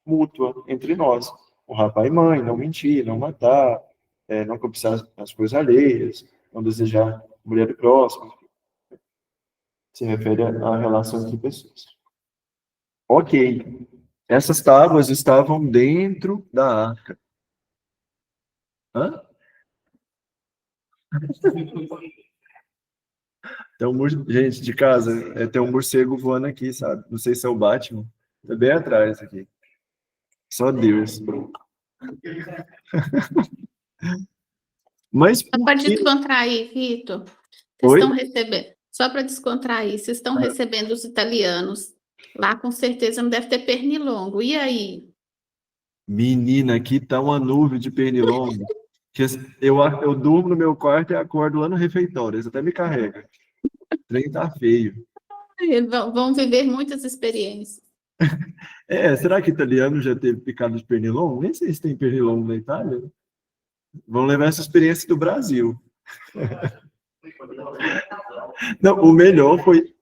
mútua entre nós. Honrar pai e mãe, não mentir, não matar, não cobiçar as coisas alheias, não desejar a mulher do próximo. Se refere à relação entre pessoas. Ok. Essas tábuas estavam dentro da arca. Hã? Gente de casa, tem um morcego voando aqui, sabe? Não sei se é o Batman. Tá bem atrás aqui. Só Deus. Mas Só para descontrair, Vitor, vocês estão recebendo. Só para descontrair, vocês estão recebendo os italianos. Lá com certeza não deve ter pernilongo. E aí? Menina, aqui tá uma nuvem de pernilongo. Que eu durmo no meu quarto e acordo lá no refeitório. Eles até me carregam. O trem tá feio. Vão viver muitas experiências. Será que italiano já teve picado de pernilongo? Nem sei se tem pernilongo na Itália. Vão levar essa experiência do Brasil. Não, o melhor foi...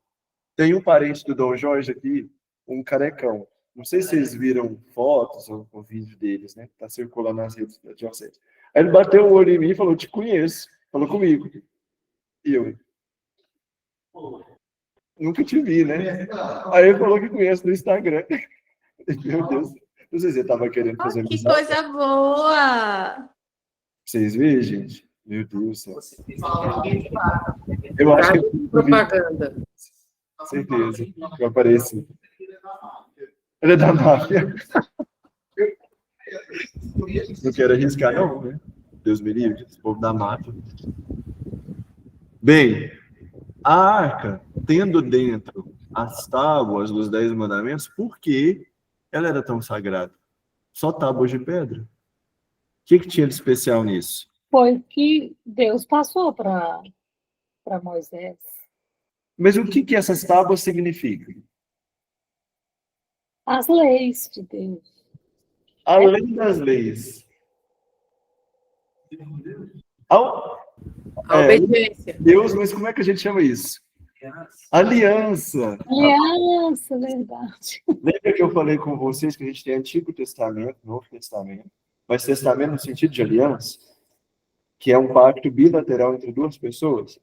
Tem um parente do Dom Jorge aqui, um carecão. Não sei se vocês viram fotos ou vídeo deles, né? Tá circulando nas redes da diocese. Aí ele bateu o olho em mim e falou, te conheço. Falou comigo. E eu... Nunca te vi, né? Aí ele falou que conhece no Instagram. Meu Deus. Não sei se ele tava querendo fazer Que amizade. coisa boa! Vocês veem, gente? Meu Deus do céu. Eu acho que eu vi, Propaganda. certeza, que eu apareci. Ele é da máfia. Não quero arriscar, não, né? Deus me livre, esse povo da máfia. Bem, a arca, tendo dentro as tábuas dos 10 mandamentos, por que ela era tão sagrada? Só tábuas de pedra. O que tinha de especial nisso? Foi o que Deus passou para Moisés. Mas o que essas tábuas significam? As leis de Deus. Além das leis. A obediência. Deus, mas como é que a gente chama isso? Aliança. Aliança, verdade. Lembra que eu falei com vocês que a gente tem Antigo Testamento, Novo Testamento, mas Testamento no sentido de aliança, que é um pacto bilateral entre duas pessoas,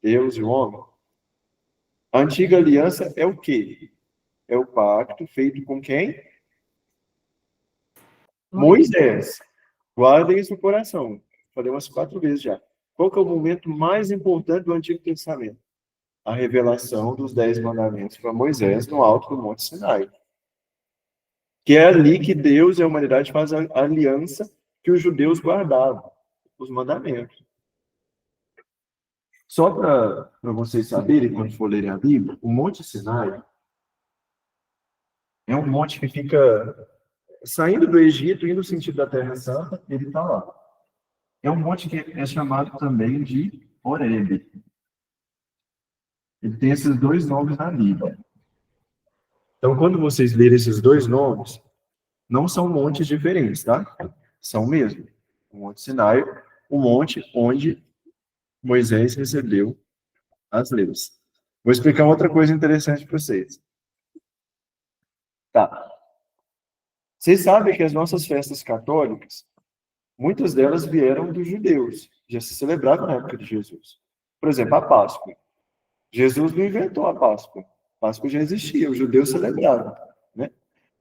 Deus e o homem. A antiga aliança é o quê? É o pacto feito com quem? Moisés. Guardem isso no coração. Falei umas 4 vezes já. Qual que é o momento mais importante do Antigo Testamento? A revelação dos 10 mandamentos para Moisés no alto do Monte Sinai. Que é ali que Deus e a humanidade fazem a aliança que os judeus guardavam, os mandamentos. Só para vocês saberem, quando for lerem a Bíblia, o Monte Sinai é um monte que fica saindo do Egito, indo no sentido da Terra Santa, ele está lá. É um monte que é chamado também de Horebe. Ele tem esses 2 nomes na Bíblia. Então, quando vocês lerem esses 2 nomes, não são montes diferentes, tá? São mesmo. O Monte Sinai, o monte onde Moisés recebeu as leis. Vou explicar outra coisa interessante para vocês. Tá. Vocês sabem que as nossas festas católicas, muitas delas vieram dos judeus, já se celebravam na época de Jesus. Por exemplo, a Páscoa. Jesus não inventou a Páscoa. A Páscoa já existia, os judeus celebravam, né?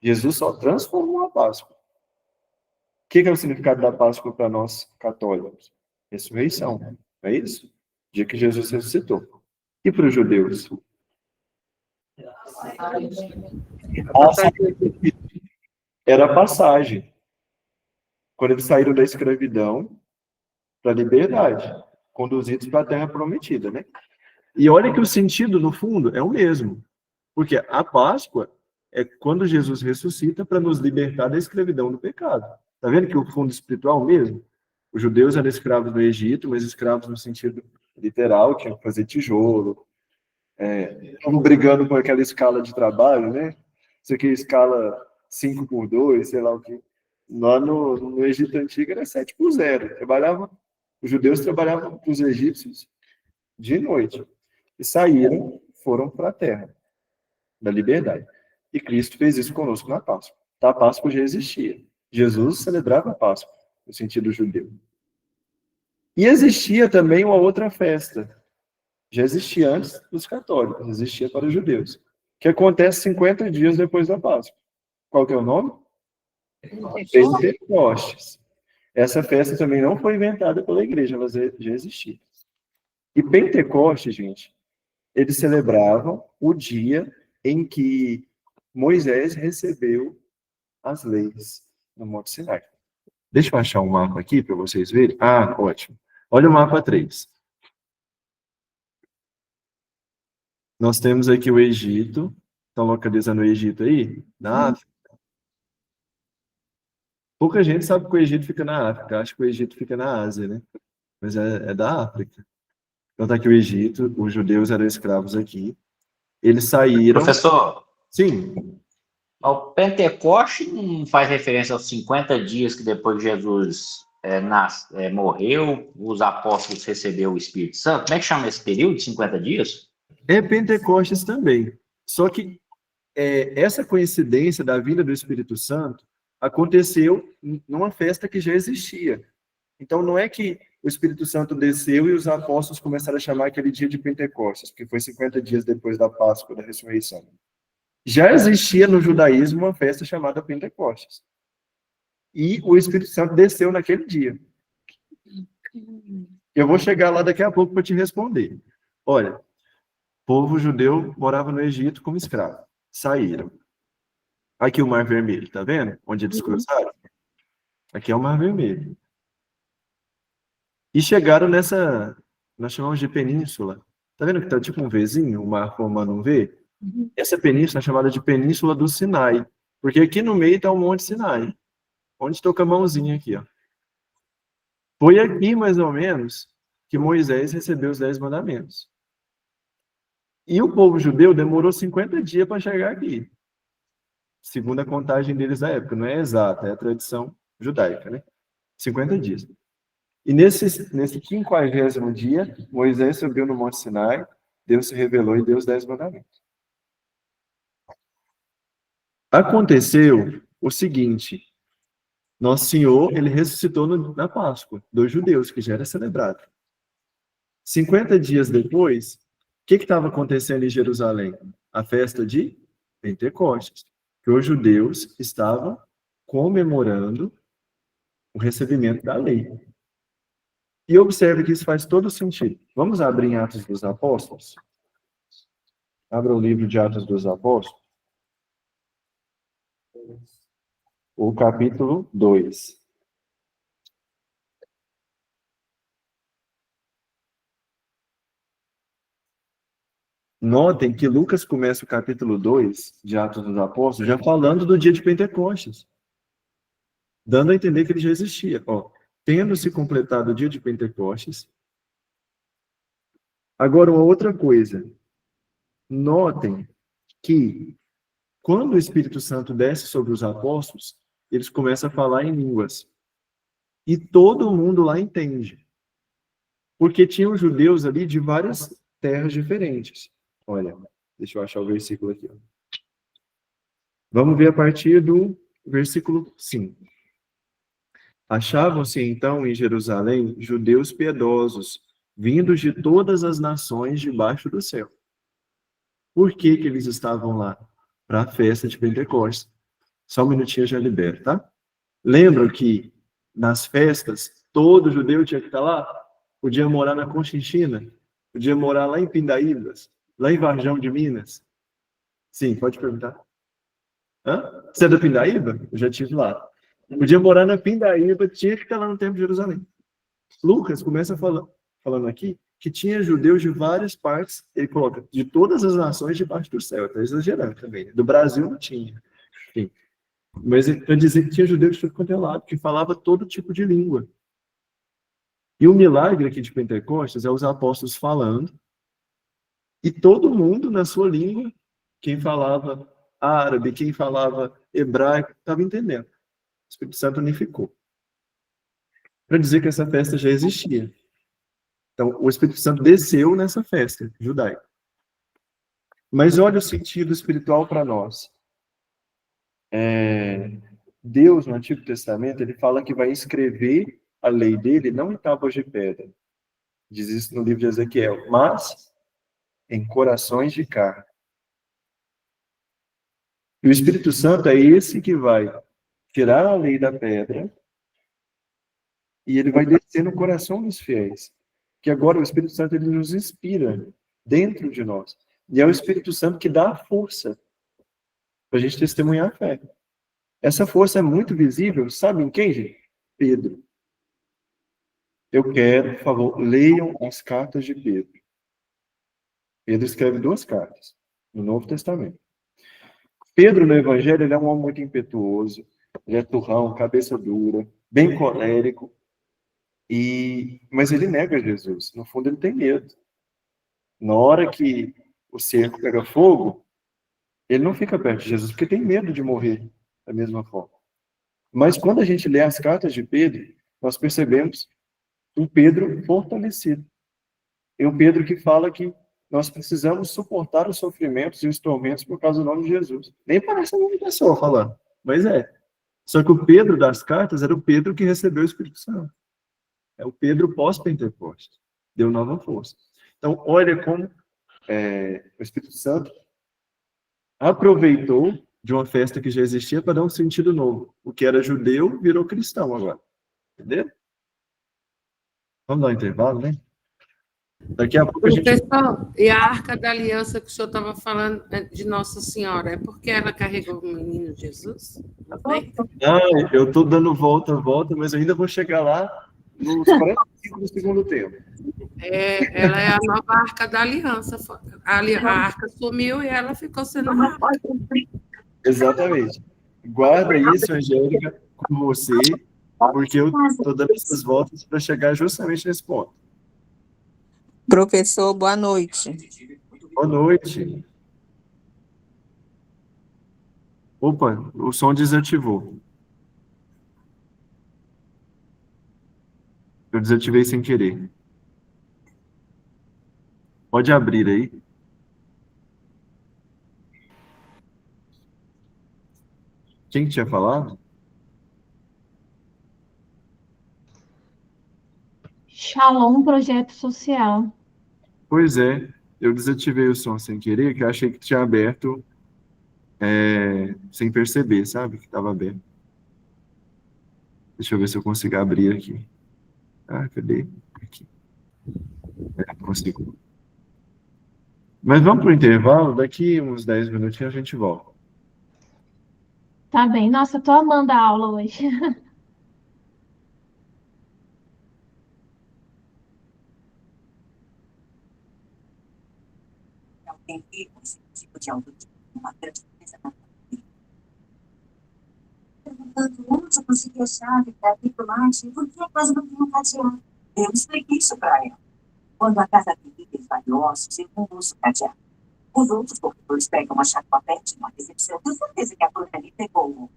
Jesus só transformou a Páscoa. O que é o significado da Páscoa para nós católicos? Ressurreição, não é isso? O dia que Jesus ressuscitou. E para os judeus? Era a passagem. Quando eles saíram da escravidão para a liberdade, conduzidos para a terra prometida, né? E olha que o sentido, no fundo, é o mesmo. Porque a Páscoa é quando Jesus ressuscita para nos libertar da escravidão do pecado. Tá vendo que o fundo espiritual é o mesmo? Os judeus eram escravos no Egito, mas escravos no sentido literal, tinham que fazer tijolo, estavam brigando com aquela escala de trabalho, né? Isso aqui é escala 5x2, sei lá o que. Lá no Egito Antigo era 7x0. Os judeus trabalhavam para os egípcios de noite. E saíram, foram para a terra da liberdade. E Cristo fez isso conosco na Páscoa. Tá, a Páscoa já existia. Jesus celebrava a Páscoa, no sentido judeu. E existia também uma outra festa. Já existia antes dos católicos, existia para os judeus. Que acontece 50 dias depois da Páscoa. Qual que é o nome? Pentecostes. Essa festa também não foi inventada pela igreja, ela já existia. E Pentecostes, gente, eles celebravam o dia em que Moisés recebeu as leis no Monte Sinai. Deixa eu achar um mapa aqui para vocês verem. Ah, ótimo. Olha o mapa 3. Nós temos aqui o Egito. Estão localizando o Egito aí? Na África. Pouca gente sabe que o Egito fica na África. Acho que o Egito fica na Ásia, né? Mas é da África. Então tá aqui o Egito, os judeus eram escravos aqui. Eles saíram... Professor, Sim, o Pentecoste não faz referência aos 50 dias que depois que Jesus morreu, os apóstolos receberam o Espírito Santo? Como é que chama esse período de 50 dias? é Pentecostes também. Só que essa coincidência da vinda do Espírito Santo aconteceu numa festa que já existia. Então, não é que o Espírito Santo desceu e os apóstolos começaram a chamar aquele dia de Pentecostes, que foi 50 dias depois da Páscoa, da ressurreição. Já existia no judaísmo uma festa chamada Pentecostes. E o Espírito Santo desceu naquele dia. Eu vou chegar lá daqui a pouco para te responder. Olha, o povo judeu morava no Egito como escravo. Saíram. Aqui o Mar Vermelho, tá vendo? Onde eles cruzaram. Aqui é o Mar Vermelho. E chegaram nessa, nós chamamos de península. Tá vendo que tá tipo um Vzinho, o mar formando um V? Essa península é chamada de Península do Sinai, porque aqui no meio tá o Monte Sinai, onde toca a mãozinha aqui, ó. Foi aqui, mais ou menos, que Moisés recebeu os 10 mandamentos. E o povo judeu demorou 50 dias para chegar aqui. Segundo a contagem deles da época, não é exata, é a tradição judaica, né? 50 dias. E nesse 50º dia, Moisés subiu no Monte Sinai, Deus se revelou e deu os 10 mandamentos. Aconteceu o seguinte, Nosso Senhor, ele ressuscitou na Páscoa dos judeus, que já era celebrado. 50 dias depois, o que estava acontecendo em Jerusalém? A festa de Pentecostes, que os judeus estavam comemorando o recebimento da lei. E observe que isso faz todo sentido. Vamos abrir em Atos dos Apóstolos? Abra o livro de Atos dos Apóstolos. O capítulo 2. Notem que Lucas começa o capítulo 2 de Atos dos Apóstolos já falando do dia de Pentecostes. Dando a entender que ele já existia. Ó, tendo se completado o dia de Pentecostes. Agora, uma outra coisa. Notem que quando o Espírito Santo desce sobre os apóstolos, eles começam a falar em línguas. E todo mundo lá entende. Porque tinham judeus ali de várias terras diferentes. Olha, deixa eu achar o versículo aqui. Ó. Vamos ver a partir do versículo 5. Achavam-se então em Jerusalém judeus piedosos, vindos de todas as nações debaixo do céu. Por que que eles estavam lá? Para a festa de Pentecostes. Só um minutinho eu já libero, tá? Lembram que nas festas, todo judeu tinha que estar lá? Podia morar na Conchinchina? Podia morar lá em Pindaíbas? Lá em Varjão de Minas? Sim, pode perguntar. Hã? Você é da Pindaíba? Eu já estive lá. Podia morar na Pindaíba, tinha que estar lá no Templo de Jerusalém. Lucas começa falando aqui que tinha judeus de várias partes, ele coloca, de todas as nações debaixo do céu. Está exagerando também. Do Brasil não tinha. Enfim. Mas para dizer que tinha judeus de todo quanto é lado, que falava todo tipo de língua. E o milagre aqui de Pentecostes é os apóstolos falando, e todo mundo na sua língua, quem falava árabe, quem falava hebraico, estava entendendo. O Espírito Santo unificou. Para dizer que essa festa já existia. Então, o Espírito Santo desceu nessa festa judaica. Mas olha o sentido espiritual para nós. Deus, no Antigo Testamento, ele fala que vai escrever a lei dele não em tábuas de pedra. Diz isso no livro de Ezequiel. Mas em corações de carne. E o Espírito Santo é esse que vai tirar a lei da pedra e ele vai descer no coração dos fiéis. Que agora o Espírito Santo ele nos inspira dentro de nós. E é o Espírito Santo que dá a força para a gente testemunhar a fé. Essa força é muito visível, sabe em quem, gente? Pedro. Eu quero, por favor, leiam as cartas de Pedro. Pedro escreve 2 cartas no Novo Testamento. Pedro, no Evangelho, ele é um homem muito impetuoso, Ele é turrão, cabeça dura, bem colérico, mas ele nega Jesus. No fundo, ele tem medo. Na hora que o cerco pega fogo, ele não fica perto de Jesus, porque tem medo de morrer da mesma forma. Mas quando a gente lê as cartas de Pedro, nós percebemos um Pedro fortalecido. E um Pedro que fala que nós precisamos suportar os sofrimentos e os tormentos por causa do nome de Jesus. Nem parece a mesma pessoa falando, mas é. Só que o Pedro das cartas era o Pedro que recebeu o Espírito Santo. É o Pedro pós-Pentecostes. Deu nova força. Então, olha como o Espírito Santo aproveitou de uma festa que já existia para dar um sentido novo. O que era judeu virou cristão agora. Entendeu? Vamos dar um intervalo, né? Daqui a pouco a gente... Professor, e a Arca da Aliança que o senhor estava falando de Nossa Senhora, é porque ela carregou o menino Jesus? Eu estou dando volta, mas eu ainda vou chegar lá nos 45 do segundo tempo. Ela é a nova Arca da Aliança. A Arca sumiu e ela ficou sendo a Arca. Exatamente. Guarda isso, Angélica, com você, porque eu estou dando essas voltas para chegar justamente nesse ponto. Professor, boa noite. Boa noite. Opa, o som desativou. Eu desativei sem querer. Pode abrir aí. Quem tinha falado? Shalom Projeto Social. Pois é, eu desativei o som sem querer, que eu achei que tinha aberto sem perceber, sabe? Que estava aberto. Deixa eu ver se eu consigo abrir aqui. Ah, cadê? Aqui. Consigo. Mas vamos para o intervalo, daqui uns 10 minutinhos a gente volta. Tá bem. Nossa, eu tô amando a aula hoje. Tem esse tipo de autoestima, uma grande coisa na vida. Perguntando onde eu consegui a chave para abrir o laje e por que quase não tenho cadeado. Eu expliquei isso para ela. Quando a casa dele tem falhosos, eu não uso cadeado. Os outros corretores pegam a chave papete na recepção. Tenho certeza que a dona ali pegou o.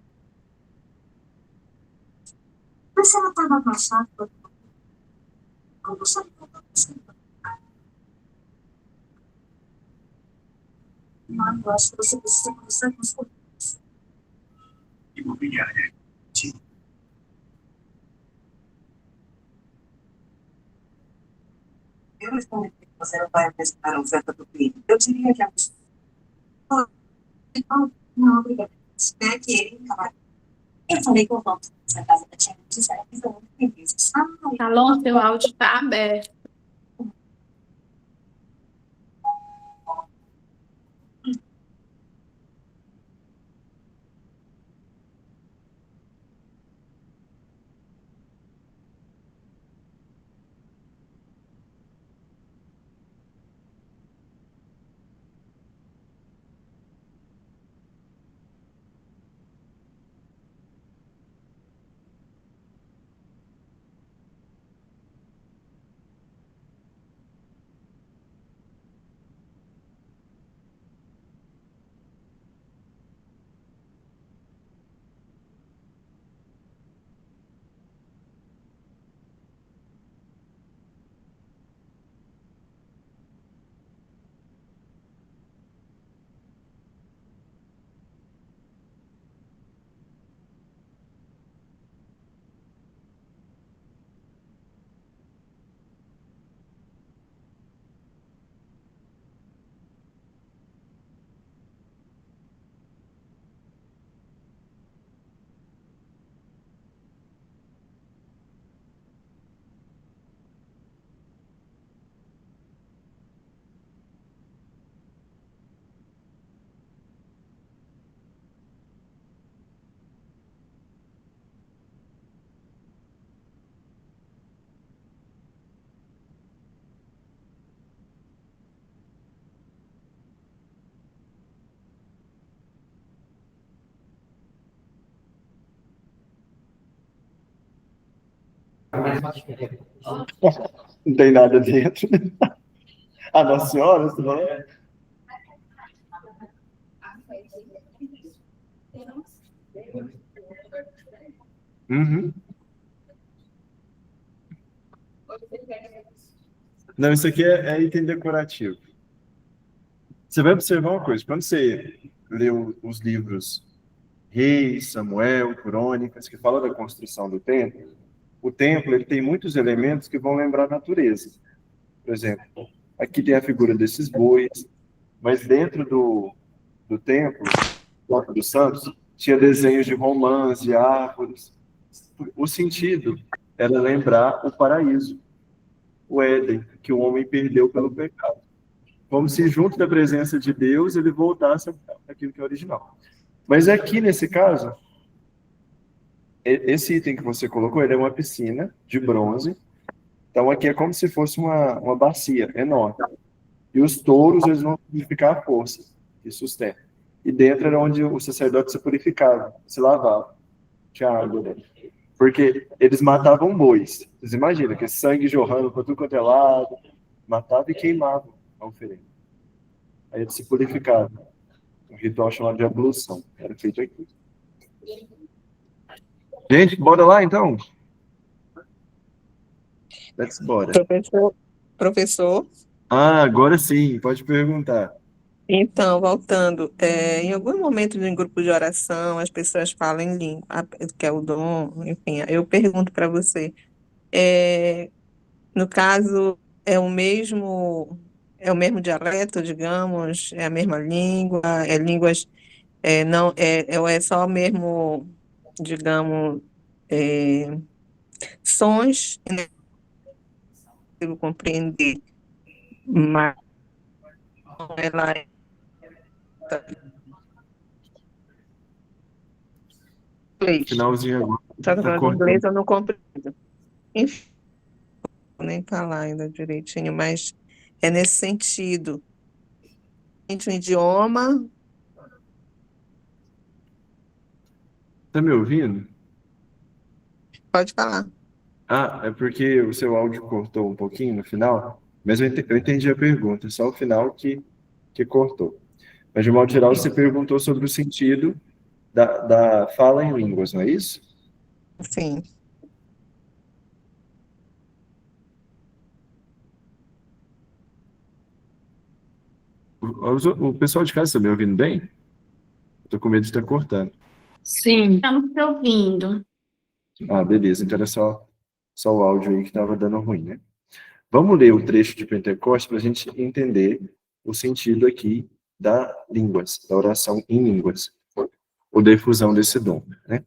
Mas se ela estava com a chave, como você não eu acho que você precisa conversar com os corretores. Imobiliária. Eu respondi que você não vai apresentar a oferta do cliente. Eu diria que a pessoa... Não, obrigada. Espero que ele acabe. Eu falei com o dono dessa casa da tia Gisele, que foi muito feliz. Alô, seu áudio está aberto. Não tem nada dentro. A Nossa Senhora, você falou? Uhum. Não, isso aqui é item decorativo. Você vai observar uma coisa, quando você lê os livros Reis, Samuel, Crônicas, que falam da construção do templo, o templo ele tem muitos elementos que vão lembrar a natureza. Por exemplo, aqui tem a figura desses bois, mas dentro do templo, Porta dos Santos, tinha desenhos de romãs, de árvores. O sentido era lembrar o paraíso, o Éden, que o homem perdeu pelo pecado. Como se junto da presença de Deus ele voltasse àquilo que é original. Mas aqui nesse caso, esse item que você colocou, ele é uma piscina de bronze. Então aqui é como se fosse uma bacia enorme. E os touros, eles vão significar a força que sustenta. E dentro era onde o sacerdote se purificava, se lavava. Tinha água dentro. Porque eles matavam bois. Vocês imaginam, que sangue jorrando por tudo quanto é lado. Matavam e queimavam a oferenda. Aí eles se purificavam. Um ritual chamado de ablução. Era feito aqui. Gente, bora lá então? Let's bora. Professor, Agora sim, pode perguntar. então, voltando, em algum momento em grupo de oração, as pessoas falam em língua, que é o dom, enfim, eu pergunto para você, no caso, é o mesmo dialeto, digamos, é a mesma língua, línguas, não, ou é só mesmo, digamos, sons, né, eu compreender, mas ela inglês. Finalzinho agora. Só que Tá falando cortando. inglês eu não compreendo. Enfim, vou nem falar ainda direitinho, mas é nesse sentido. De um idioma, Tá me ouvindo? pode falar. É porque o seu áudio cortou um pouquinho no final, mas eu entendi a pergunta, só o final que cortou. Mas, de modo geral, você perguntou sobre o sentido da fala em línguas, não é isso? Sim, O pessoal de casa está me ouvindo bem? Estou com medo de estar cortando. Sim. Estamos te ouvindo. Beleza, então era só o áudio aí que estava dando ruim, né? Vamos ler o trecho de Pentecostes para a gente entender o sentido aqui da oração em línguas, ou da efusão desse dom, né?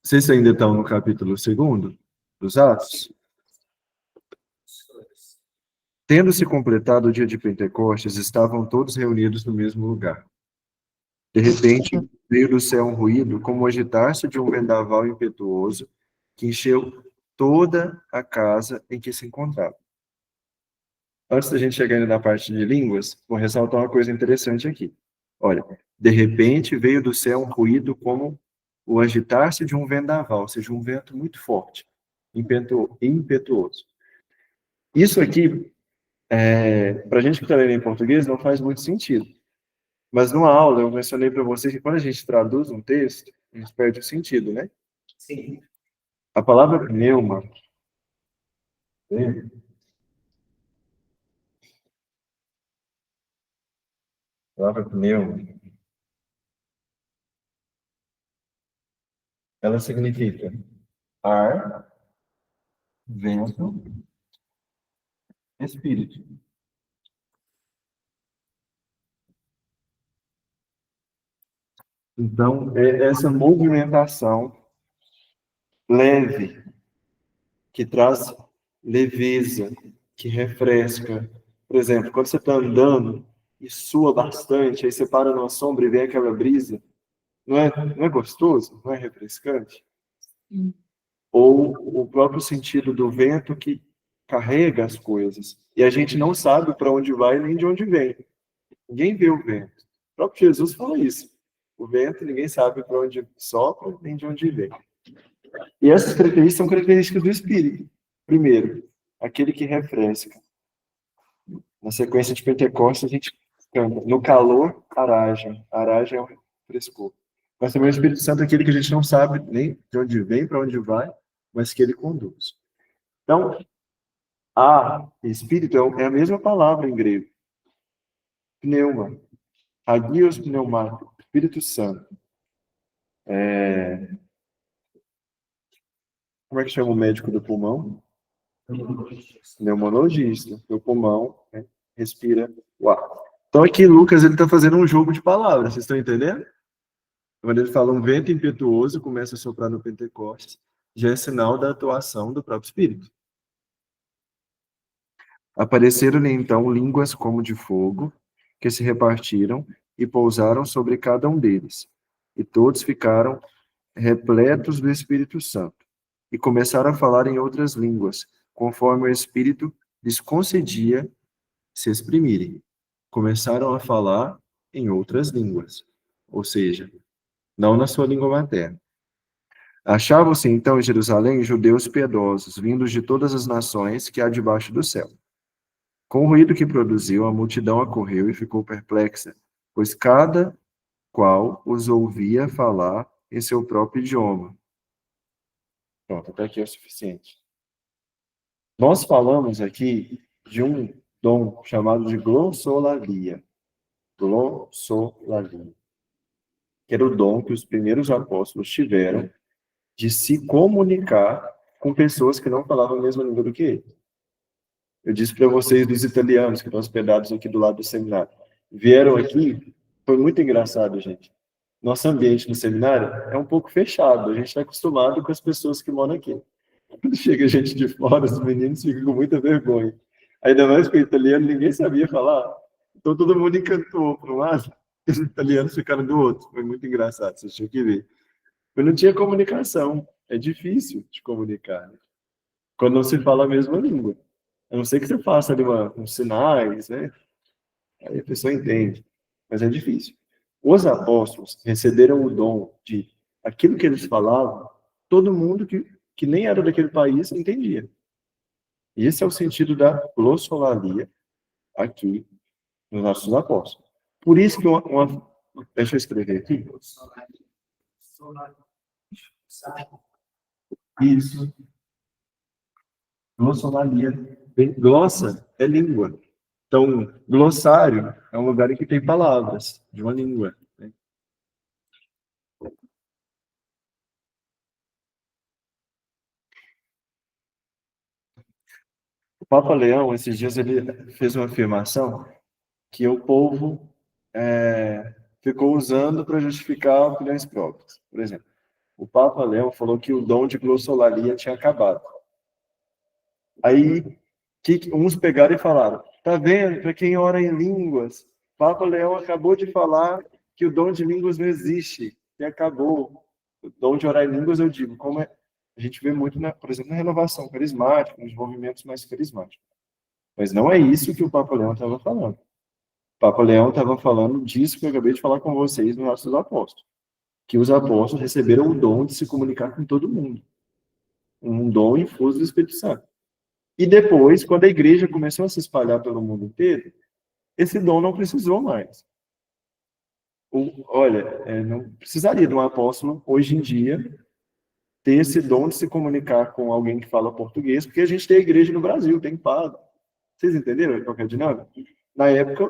Vocês ainda estão no capítulo 2 dos Atos? Tendo-se completado o dia de Pentecostes, estavam todos reunidos no mesmo lugar. De repente, veio do céu um ruído, como o agitar-se de um vendaval impetuoso, que encheu toda a casa em que se encontrava. Antes da gente chegar na parte de línguas, vou ressaltar uma coisa interessante aqui. Olha, de repente veio do céu um ruído como o agitar-se de um vendaval, ou seja, um vento muito forte, impetuoso. Isso aqui, para a gente que está lendo em português, não faz muito sentido. Mas numa aula, eu mencionei para vocês que quando a gente traduz um texto, a gente perde o sentido, né? Sim. A palavra pneuma, né? A palavra pneuma, ela significa ar, vento, espírito. Então, é essa movimentação leve, que traz leveza, que refresca. Por exemplo, quando você está andando e sua bastante, aí você para numa sombra e vem aquela brisa, não é gostoso? Não é refrescante? Ou o próprio sentido do vento que carrega as coisas. E a gente não sabe para onde vai nem de onde vem. Ninguém vê o vento. O próprio Jesus fala isso. O vento, ninguém sabe para onde sopra nem de onde vem. E essas características são características do Espírito. Primeiro, aquele que refresca. Na sequência de Pentecostes, a gente canta, no calor, aragem. Aragem é o frescor. Mas também o Espírito Santo é aquele que a gente não sabe nem de onde vem, para onde vai, mas que ele conduz. Então, Espírito é a mesma palavra em grego. Pneuma. Hagios pneumático. Espírito Santo. Como é que chama o médico do pulmão? Pneumologista. O pulmão, né, respira o ar. Então aqui Lucas ele está fazendo um jogo de palavras, vocês estão entendendo? Quando ele fala um vento impetuoso começa a soprar no Pentecostes, já é sinal da atuação do próprio Espírito. Apareceram-lhe então línguas como de fogo, que se repartiram e pousaram sobre cada um deles. E todos ficaram repletos do Espírito Santo. E começaram a falar em outras línguas, conforme o Espírito lhes concedia se exprimirem. Começaram a falar em outras línguas, ou seja, não na sua língua materna. Achavam-se então em Jerusalém judeus piedosos, vindos de todas as nações que há debaixo do céu. Com o ruído que produziu, a multidão acorreu e ficou perplexa, pois cada qual os ouvia falar em seu próprio idioma. Pronto, até aqui é o suficiente. Nós falamos aqui de um dom chamado de glossolalia. Glossolalia. Que era o dom que os primeiros apóstolos tiveram de se comunicar com pessoas que não falavam a mesma língua do que eles. Eu disse para vocês dos italianos que estão hospedados aqui do lado do seminário. Vieram aqui, foi muito engraçado, gente. Nosso ambiente no seminário é um pouco fechado, a gente está acostumado com as pessoas que moram aqui. Quando chega gente de fora, os meninos ficam com muita vergonha. Ainda mais que o italiano ninguém sabia falar. Então todo mundo encantou para um lado, e os italianos ficaram do outro. Foi muito engraçado, vocês tinham que ver. Mas não tinha comunicação. É difícil de comunicar, né? Quando não se fala a mesma língua. A não ser que você faça ali uns sinais, né? Aí a pessoa entende. Mas é difícil. Os apóstolos receberam o dom de aquilo que eles falavam, todo mundo que nem era daquele país entendia. E esse é o sentido da glossolalia aqui nos nossos apóstolos. Por isso que deixa eu escrever aqui. Isso. Glossolalia. Glossa é língua. Então, glossário é um lugar em que tem palavras de uma língua. Né? O Papa Leão, esses dias, ele fez uma afirmação que o povo ficou usando para justificar opiniões próprias. Por exemplo, o Papa Leão falou que o dom de glossolalia tinha acabado. Aí, uns pegaram e falaram, tá vendo, para quem ora em línguas, Papa Leão acabou de falar que o dom de línguas não existe, que acabou. O dom de orar em línguas, eu digo, como a gente vê muito, por exemplo, na renovação carismática, nos movimentos mais carismáticos. Mas não é isso que o Papa Leão estava falando. O Papa Leão estava falando disso que eu acabei de falar com vocês nos Atos dos Apóstolos. Que os apóstolos receberam o dom de se comunicar com todo mundo. Um dom infuso do Espírito Santo. E depois, quando a igreja começou a se espalhar pelo mundo inteiro, esse dom não precisou mais. Olha, não precisaria de um apóstolo, hoje em dia, ter esse dom de se comunicar com alguém que fala português, porque a gente tem a igreja no Brasil, tem padre. Vocês entenderam qual que é a dinâmica? Na época,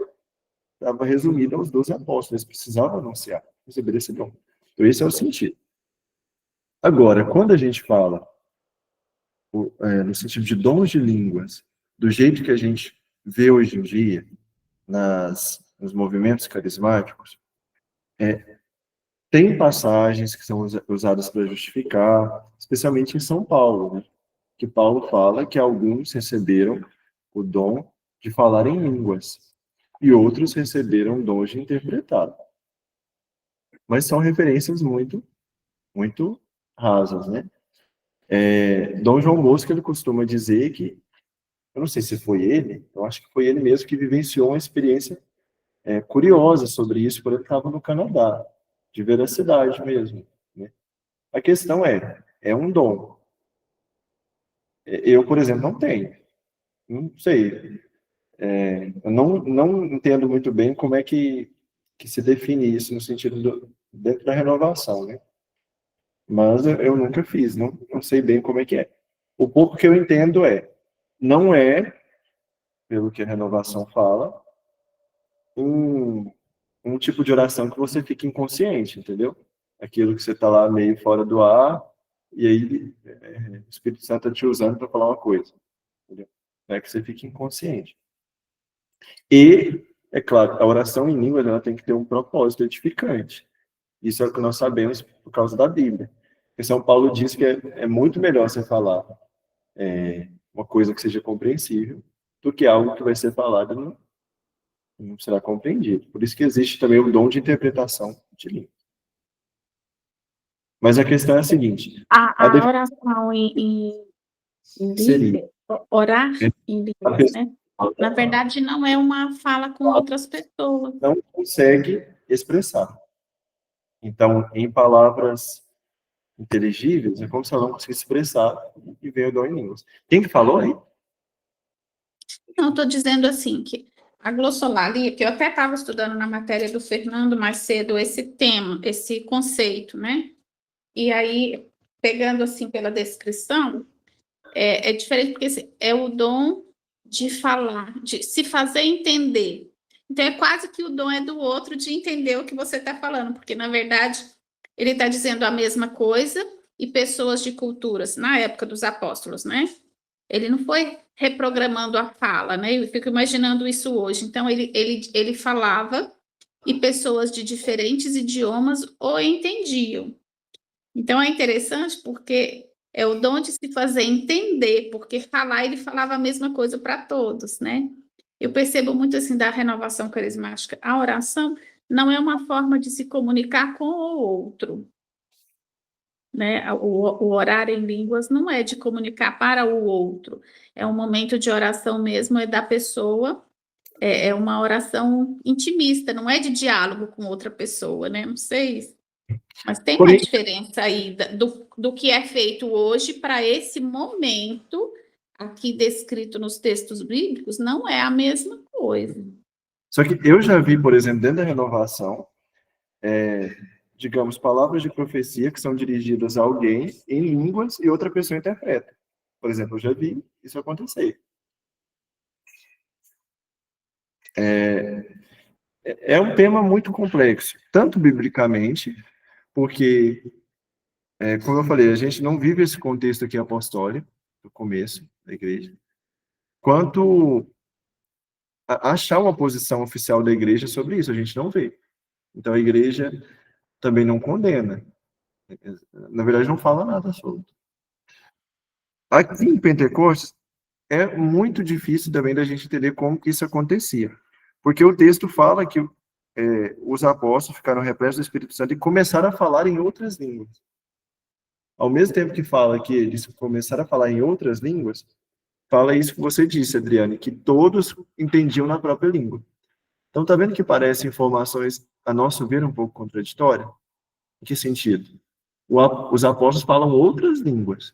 estava resumida aos 12 apóstolos, eles precisavam anunciar, receber esse dom. Então, esse é o sentido. Agora, quando a gente fala no sentido de dons de línguas, do jeito que a gente vê hoje em dia, nos movimentos carismáticos, tem passagens que são usadas para justificar, especialmente em São Paulo, né? Que Paulo fala que alguns receberam o dom de falar em línguas, e outros receberam o dom de interpretar. Mas são referências muito, muito rasas, né? Dom João Bosco, ele costuma dizer que, eu não sei se foi ele, eu acho que foi ele mesmo que vivenciou uma experiência curiosa sobre isso quando ele estava no Canadá, de veracidade mesmo. Né? A questão é um dom. Eu, por exemplo, não tenho. Não sei. Eu não entendo muito bem como é que se define isso no sentido dentro da renovação, né? Mas eu nunca fiz, não sei bem como é que é. O pouco que eu entendo não é, pelo que a renovação fala, um tipo de oração que você fica inconsciente, entendeu? Aquilo que você está lá meio fora do ar, e aí o Espírito Santo está te usando para falar uma coisa, entendeu? Não é que você fique inconsciente. E, é claro, a oração em língua ela tem que ter um propósito edificante. Isso é o que nós sabemos por causa da Bíblia. Porque São Paulo diz que é muito melhor você falar uma coisa que seja compreensível do que algo que vai ser falado e não será compreendido. Por isso que existe também o dom de interpretação de língua. Mas a questão é a seguinte. A oração em língua, orar em língua, né? Na verdade, não é uma fala com outras pessoas. Não consegue expressar. Então, em palavras inteligíveis, é como se ela não conseguisse expressar e veio o dom em línguas. Quem que falou aí? Não, estou dizendo assim, que a glossolalia, que eu até estava estudando na matéria do Fernando mais cedo, esse tema, esse conceito, né? E aí, pegando assim pela descrição, é diferente, porque assim, é o dom de falar, de se fazer entender. Então, é quase que o dom é do outro de entender o que você está falando, porque, na verdade, ele está dizendo a mesma coisa e pessoas de culturas, na época dos apóstolos, né? Ele não foi reprogramando a fala, né? Eu fico imaginando isso hoje. Então, ele falava e pessoas de diferentes idiomas o entendiam. Então, é interessante porque é o dom de se fazer entender, porque falar, ele falava a mesma coisa para todos, né? Eu percebo muito assim da renovação carismática. A oração não é uma forma de se comunicar com o outro, né? O orar em línguas não é de comunicar para o outro, é um momento de oração mesmo, é da pessoa, é uma oração intimista, não é de diálogo com outra pessoa, né? Não sei, mas tem uma diferença aí do que é feito hoje para esse momento aqui descrito nos textos bíblicos, não é a mesma coisa. Só que eu já vi, por exemplo, dentro da renovação, digamos, palavras de profecia que são dirigidas a alguém em línguas e outra pessoa interpreta. Por exemplo, eu já vi isso acontecer. É um tema muito complexo, tanto biblicamente, porque, como eu falei, a gente não vive esse contexto aqui apostólico, do começo da igreja, quanto achar uma posição oficial da igreja sobre isso, a gente não vê. Então, a igreja também não condena. Na verdade, não fala nada sobre. Aqui em Pentecostes, é muito difícil também da gente entender como que isso acontecia. Porque o texto fala que os apóstolos ficaram repletos do Espírito Santo e começaram a falar em outras línguas. Ao mesmo tempo que fala que eles começaram a falar em outras línguas, fala isso que você disse, Adriane, que todos entendiam na própria língua. Então, tá vendo que parecem informações, a nosso ver, um pouco contraditórias? Em que sentido? Os apóstolos falam outras línguas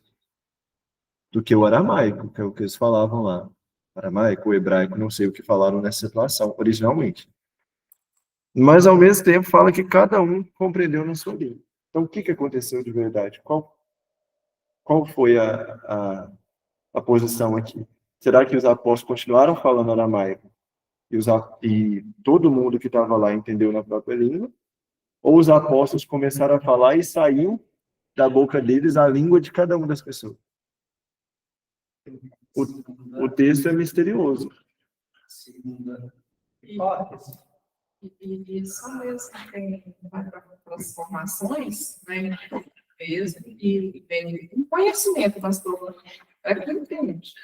do que o aramaico, que é o que eles falavam lá. Aramaico, o hebraico, não sei o que falaram nessa situação, originalmente. Mas, ao mesmo tempo, fala que cada um compreendeu na sua língua. Então, o que aconteceu de verdade? Qual foi a posição aqui? Será que os apóstolos continuaram falando aramaico e todo mundo que estava lá entendeu na própria língua? Ou os apóstolos começaram a falar e saiu da boca deles a língua de cada uma das pessoas? O texto é misterioso. Segunda hipótese. E só mesmo tem transformações, né? Mesmo, e vem um conhecimento, pastor. É que entende.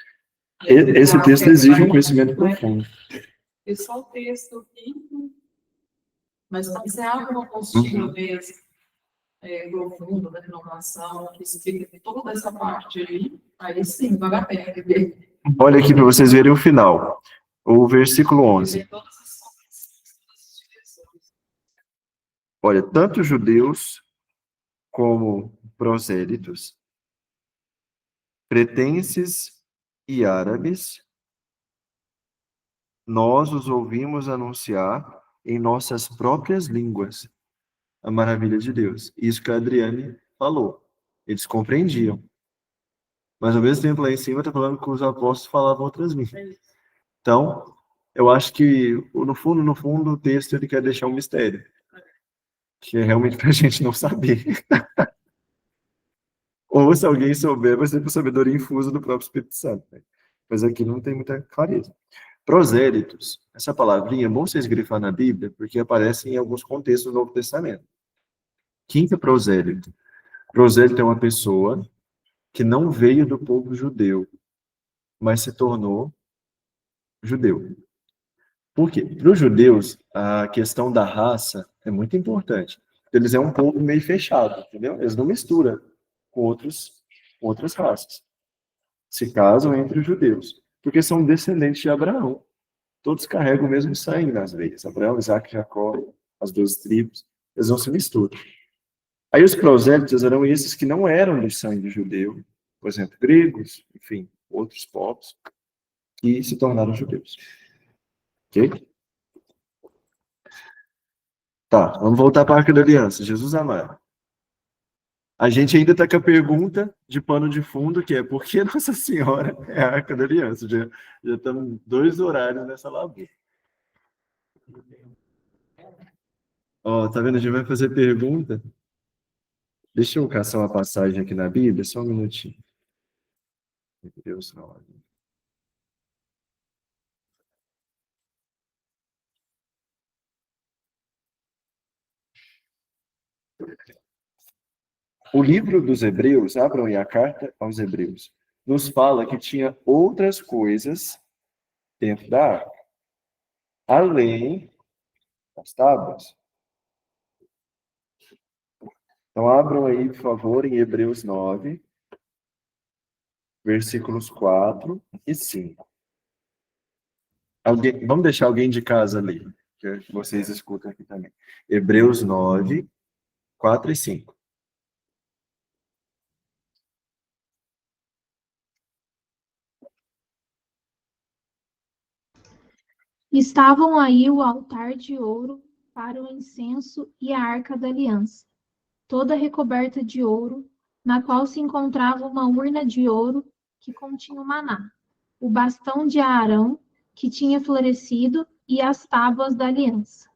Esse texto exige um conhecimento profundo. É só o texto aqui, mas quando você abre uma apostila mesmo, profundo da renovação, que explica toda essa parte aí sim, vale a pena ver. Olha aqui para vocês verem o final. O versículo 11. Olha, tanto judeus como prosélitos cretenses e árabes, nós os ouvimos anunciar em nossas próprias línguas a maravilha de Deus. Isso que a Adriane falou. Eles compreendiam. Mas ao mesmo tempo lá em cima está falando que os apóstolos falavam outras línguas. Então, eu acho que no fundo, o texto ele quer deixar um mistério. Que é realmente para a gente não saber. Ou se alguém souber, vai ser por sabedoria infusa do próprio Espírito Santo. Né? Mas aqui não tem muita clareza. Prosélitos, essa palavrinha é bom vocês grifar na Bíblia, porque aparece em alguns contextos do Novo Testamento. Quem que é prosélito? Prosélito é uma pessoa que não veio do povo judeu, mas se tornou judeu. Por quê? Para os judeus, a questão da raça é muito importante. Eles é um povo meio fechado, entendeu? Eles não misturam com outras raças. Se casam entre os judeus, porque são descendentes de Abraão. Todos carregam o mesmo sangue nas veias. Abraão, Isaac, Jacó, as 12 tribos, eles não se misturam. Aí os prosélitos eram esses que não eram do sangue judeu, por exemplo, gregos, enfim, outros povos, que se tornaram judeus. Ok? Tá, vamos voltar para a Arca da Aliança. Jesus amado. A gente ainda está com a pergunta de pano de fundo, que é por que Nossa Senhora é a Arca da Aliança? Já estamos 2 horários nessa labuta. Ó, tá vendo? A gente vai fazer pergunta. Deixa eu caçar uma passagem aqui na Bíblia, só um minutinho. Meu Deus, não. O livro dos Hebreus, abram aí a carta aos Hebreus, nos fala que tinha outras coisas dentro da arca, além das tábuas. Então, abram aí, por favor, em Hebreus 9, versículos 4 e 5. Vamos deixar alguém de casa ali, que vocês escutam aqui também. Hebreus 9, 4 e 5. Estavam aí o altar de ouro para o incenso e a arca da aliança, toda recoberta de ouro, na qual se encontrava uma urna de ouro que continha o maná, o bastão de Arão, que tinha florescido, e as tábuas da aliança.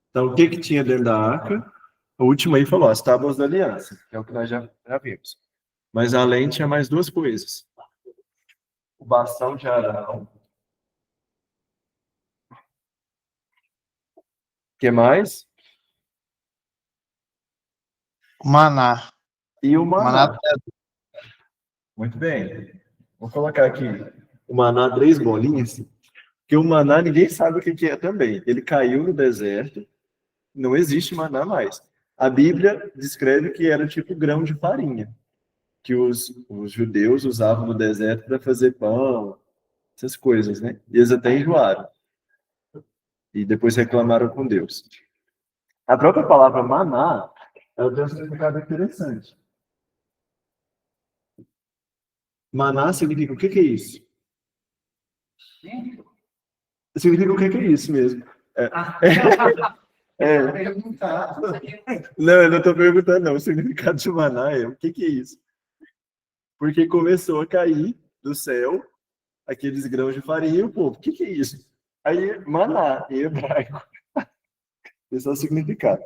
Então, o que tinha dentro da arca? O último aí falou, as tábuas da aliança, que é o que nós já vimos. Mas além tinha mais 2 coisas. O bastão de Arão. O que mais? O maná. E o maná. Maná. Muito bem. Vou colocar aqui o maná 3 bolinhas, porque o maná ninguém sabe o que é também. Ele caiu no deserto, não existe maná mais. A Bíblia descreve que era tipo grão de farinha, que os judeus usavam no deserto para fazer pão, essas coisas, né? E eles até enjoaram. E depois reclamaram com Deus. A própria palavra maná, ela tem um significado interessante. Maná significa o que é isso? Significa o que é isso mesmo. Não, eu não estou perguntando, não. O significado de maná é o que é isso? Porque começou a cair do céu aqueles grãos de farinha e o povo, o que é isso? Aí, maná, em hebraico. Esse é o significado.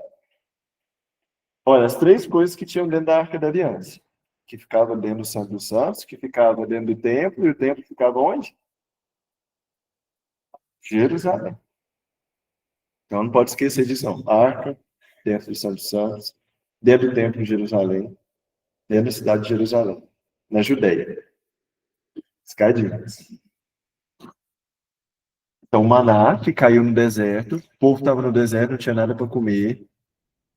Olha, as 3 coisas que tinham dentro da Arca da Aliança. Que ficava dentro do Santo dos Santos, que ficava dentro do templo, e o templo ficava onde? Jerusalém. Então não pode esquecer disso, não. Arca, dentro do Santo dos Santos, dentro do templo de Jerusalém, dentro da cidade de Jerusalém, na Judéia. Escadinhas. Então, o maná, que caiu no deserto, o povo estava no deserto, não tinha nada para comer,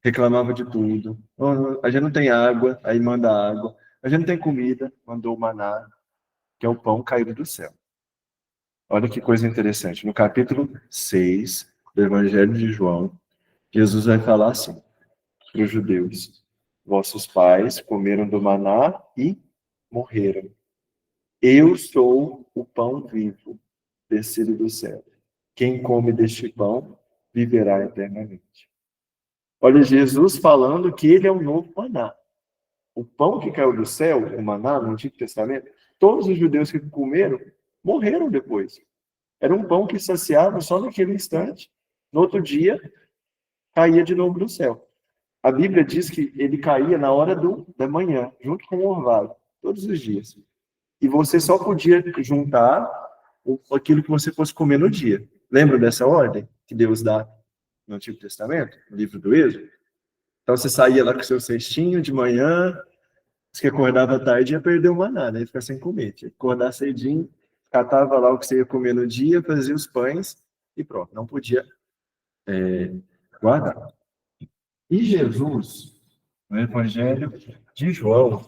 reclamava de tudo. Oh, a gente não tem água, aí manda água. A gente não tem comida, mandou o maná, que é o pão caído do céu. Olha que coisa interessante. No capítulo 6 do Evangelho de João, Jesus vai falar assim para os judeus: vossos pais comeram do maná e morreram. Eu sou o pão vivo, descido do céu. Quem come deste pão viverá eternamente. Olha, Jesus falando que ele é o novo maná. O pão que caiu do céu, o maná, no Antigo Testamento, todos os judeus que comeram morreram depois. Era um pão que saciava só naquele instante. No outro dia, caía de novo do céu. A Bíblia diz que ele caía na hora da manhã, junto com o orvalho, todos os dias. E você só podia juntar aquilo que você fosse comer no dia. Lembra dessa ordem que Deus dá no Antigo Testamento, no livro do Êxodo? Então você saía lá com o seu cestinho de manhã, você que acordava à tarde ia perder o maná, né? Ia ficar sem comer. Tinha que acordar cedinho, catava lá o que você ia comer no dia, fazia os pães e pronto. Não podia guardar. E Jesus, no Evangelho de João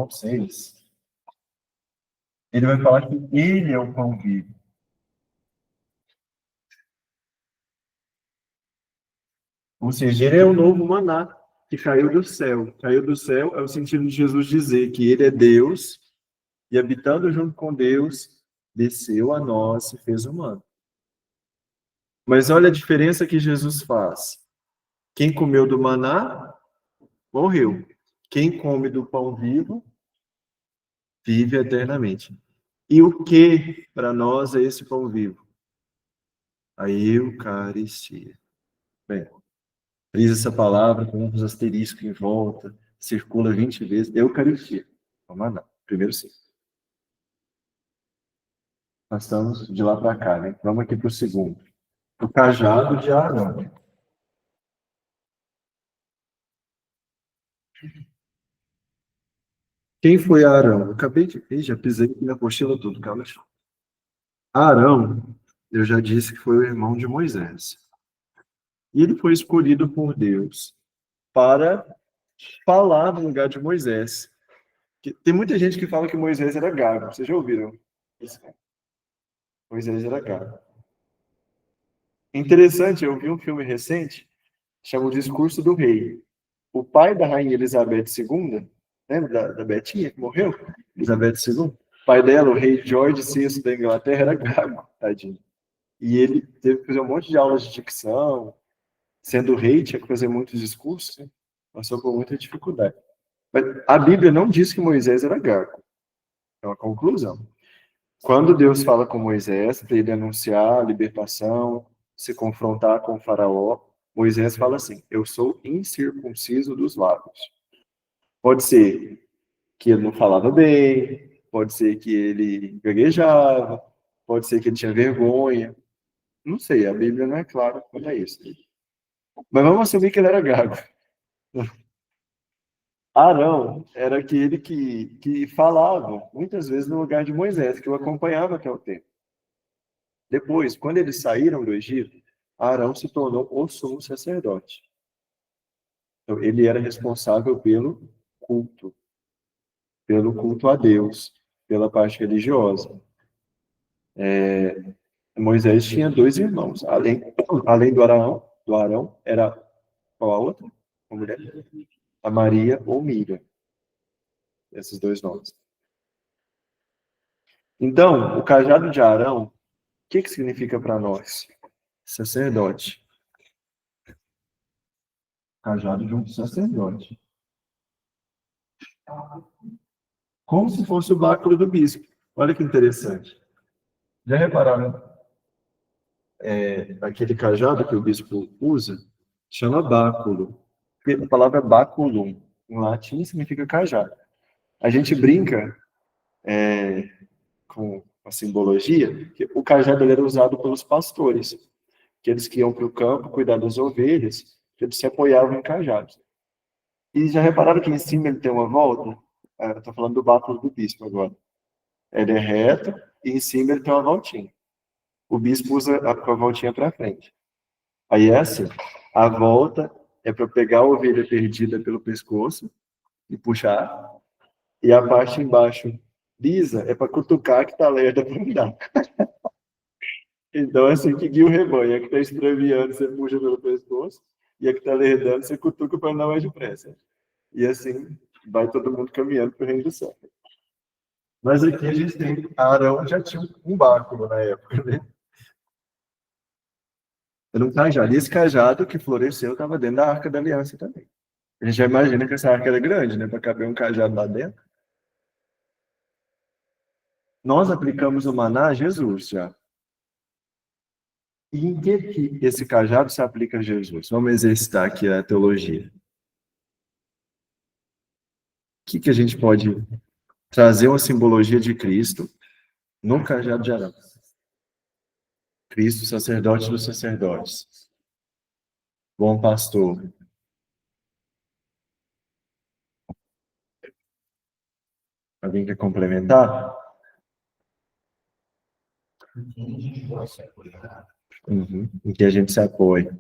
6, ele vai falar que ele é o pão vivo. Ou seja, ele é o novo maná que caiu do céu. Caiu do céu é o sentido de Jesus dizer que ele é Deus e, habitando junto com Deus, desceu a nós e fez humano. Mas olha a diferença que Jesus faz. Quem comeu do maná, morreu. Quem come do pão vivo, vive eternamente. E o que para nós é esse pão vivo? A Eucaristia. Bem, frisa essa palavra com uns asteriscos em volta, circula 20 vezes. Eucaristia. Vamos lá, primeiro sim. Nós estamos de lá para cá, né? Vamos aqui para o segundo. O cajado de Arão. Quem foi Arão? Eu acabei de... já pisei aqui na apostila tudo, calma. Arão, eu já disse que foi o irmão de Moisés. E ele foi escolhido por Deus para falar no lugar de Moisés. Tem muita gente que fala que Moisés era gago. Vocês já ouviram isso? Moisés era gago. Interessante, eu vi um filme recente, chama O Discurso do Rei. O pai da rainha Elizabeth II, lembra da Betinha que morreu? Elizabeth II. O pai dela, o rei George VI da Inglaterra, era gago, tadinho. E ele teve que fazer um monte de aulas de dicção. Sendo rei, tinha que fazer muitos discursos, né? Passou por muita dificuldade. Mas a Bíblia não diz que Moisés era gago. É uma conclusão. Quando Deus fala com Moisés, para ele anunciar a libertação, se confrontar com o faraó, Moisés fala assim: eu sou incircunciso dos lábios. Pode ser que ele não falava bem, pode ser que ele gaguejava, pode ser que ele tinha vergonha. Não sei, a Bíblia não é clara quanto a isso. Mas vamos assumir que ele era gago. Arão era aquele que falava, muitas vezes, no lugar de Moisés, que o acompanhava até o tempo. Depois, quando eles saíram do Egito, Arão se tornou o sumo sacerdote. Então, ele era responsável pelo culto a Deus, pela parte religiosa. Moisés tinha 2 irmãos. Além do Arão, era qual a outra? A mulher? A Maria ou Miriam. Esses 2 nomes. Então, o cajado de Arão, o que significa para nós? Sacerdote. Cajado de um sacerdote. Como se fosse o báculo do bispo. Olha que interessante. Já repararam? Aquele cajado que o bispo usa, chama báculo. A palavra báculum, em latim, significa cajado. A gente brinca com a simbologia, que o cajado era usado pelos pastores, aqueles que iam para o campo cuidar das ovelhas, que eles se apoiavam em cajados. E já repararam que em cima ele tem uma volta? Estou falando do báculo do bispo agora. Ele é reto e em cima ele tem uma voltinha. O bispo usa com a voltinha para frente. Aí é assim, a volta é para pegar a ovelha perdida pelo pescoço e puxar, e a parte embaixo lisa é para cutucar que está lerda para andar. Então é assim que guia o rebanho. A que está extraviando, você puxa pelo pescoço, e a que está lerdando, você cutuca para andar mais depressa. E assim vai todo mundo caminhando para o reino do céu. Mas aqui a gente tem, Arão já tinha um báculo na época, né? Era um cajado. E esse cajado que floresceu estava dentro da Arca da Aliança também. A gente já imagina que essa arca era grande, né? Para caber um cajado lá dentro. Nós aplicamos o maná a Jesus já. E em que esse cajado se aplica a Jesus? Vamos exercitar aqui a teologia. O que a gente pode trazer uma simbologia de Cristo no cajado de Arão? Cristo, sacerdote dos sacerdotes. Bom pastor. Alguém quer complementar? Em que a gente se apoia.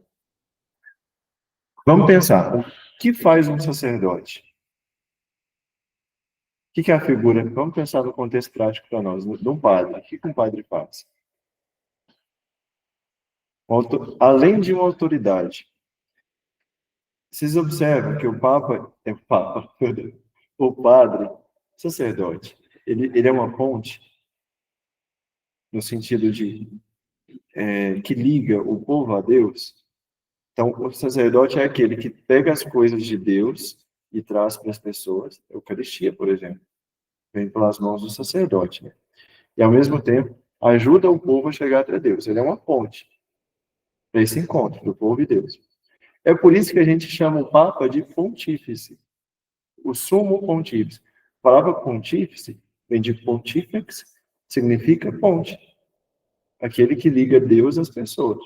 Vamos pensar, o que faz um sacerdote? O que é a figura? Vamos pensar no contexto prático para nós, de um padre. O que um padre faz? Além de uma autoridade. Vocês observam que o o padre, sacerdote, ele é uma ponte, no sentido de que liga o povo a Deus. Então, o sacerdote é aquele que pega as coisas de Deus e traz para as pessoas. A Eucaristia, por exemplo, vem pelas mãos do sacerdote, né? E, ao mesmo tempo, ajuda o povo a chegar até Deus. Ele é uma ponte para esse encontro do povo e Deus. É por isso que a gente chama o Papa de pontífice, o sumo pontífice. A palavra pontífice vem de pontifex, significa ponte, aquele que liga Deus às pessoas.